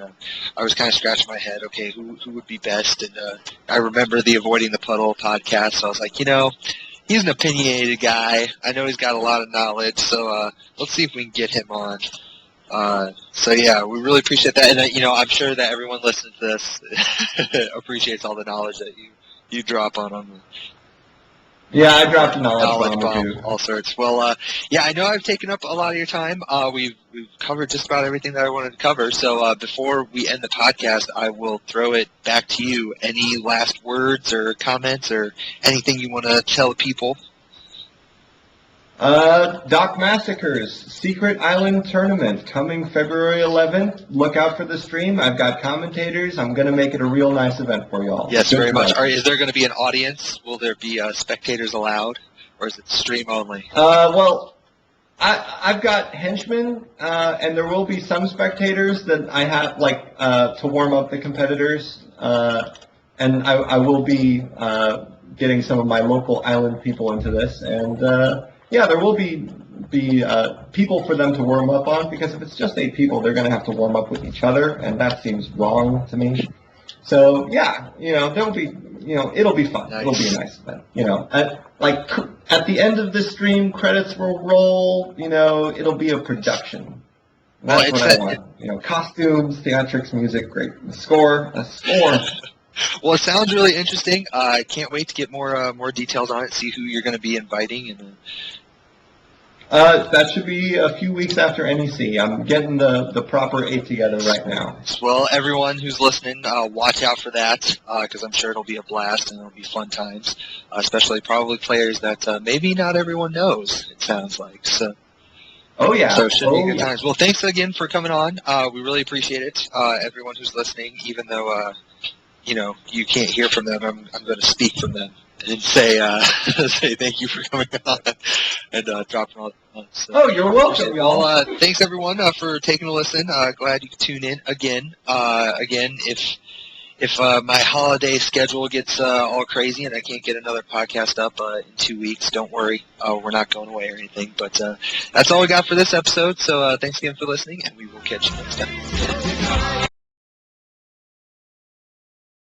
I was kind of scratching my head, okay, who would be best? And I remember the Avoiding the Puddle podcast, so I was like, he's an opinionated guy. I know he's got a lot of knowledge, so let's see if we can get him on. So yeah, we really appreciate that, and I'm sure that everyone listening to this appreciates all the knowledge that you drop on them. Yeah, I dropped a knowledge bomb, all sorts. Well, yeah, I know I've taken up a lot of your time. We've covered just about everything that I wanted to cover. So before we end the podcast, I will throw it back to you. Any last words or comments or anything you want to tell people? Doc Massacres Secret Island Tournament coming February 11th. Look out for the stream. I've got commentators. I'm going to make it a real nice event for you all. Yes, very much. Is there going to be an audience? Will there be spectators allowed, or is it stream only? Well, I've got henchmen, and there will be some spectators that I have, to warm up the competitors, and I will be getting some of my local island people into this, and yeah, there will be people for them to warm up on, because if it's just 8 people, they're going to have to warm up with each other, and that seems wrong to me. So yeah, there'll be, it'll be fun. Nice. It'll be a nice event. At the end of the stream, credits will roll. It'll be a production. That's what I want. Costumes, theatrics, music, great. A score. Well, it sounds really interesting. I can't wait to get more details on it. See who you're going to be inviting, and. That should be a few weeks after NEC. I'm getting the proper 8 together right now. Well, everyone who's listening, watch out for that, because I'm sure it'll be a blast and it'll be fun times, especially probably players that maybe not everyone knows, it sounds like. So. Oh, yeah. So it should be good times. Well, thanks again for coming on. We really appreciate it. Everyone who's listening, even though, you can't hear from them, I'm going to speak from them and say thank you for coming on and dropping all the fun. So, oh, you're welcome, y'all. Well, thanks, everyone, for taking a listen. Glad you could tune in again. Again, if my holiday schedule gets all crazy and I can't get another podcast up in 2 weeks, don't worry. We're not going away or anything. But that's all we got for this episode. So thanks again for listening, and we will catch you next time.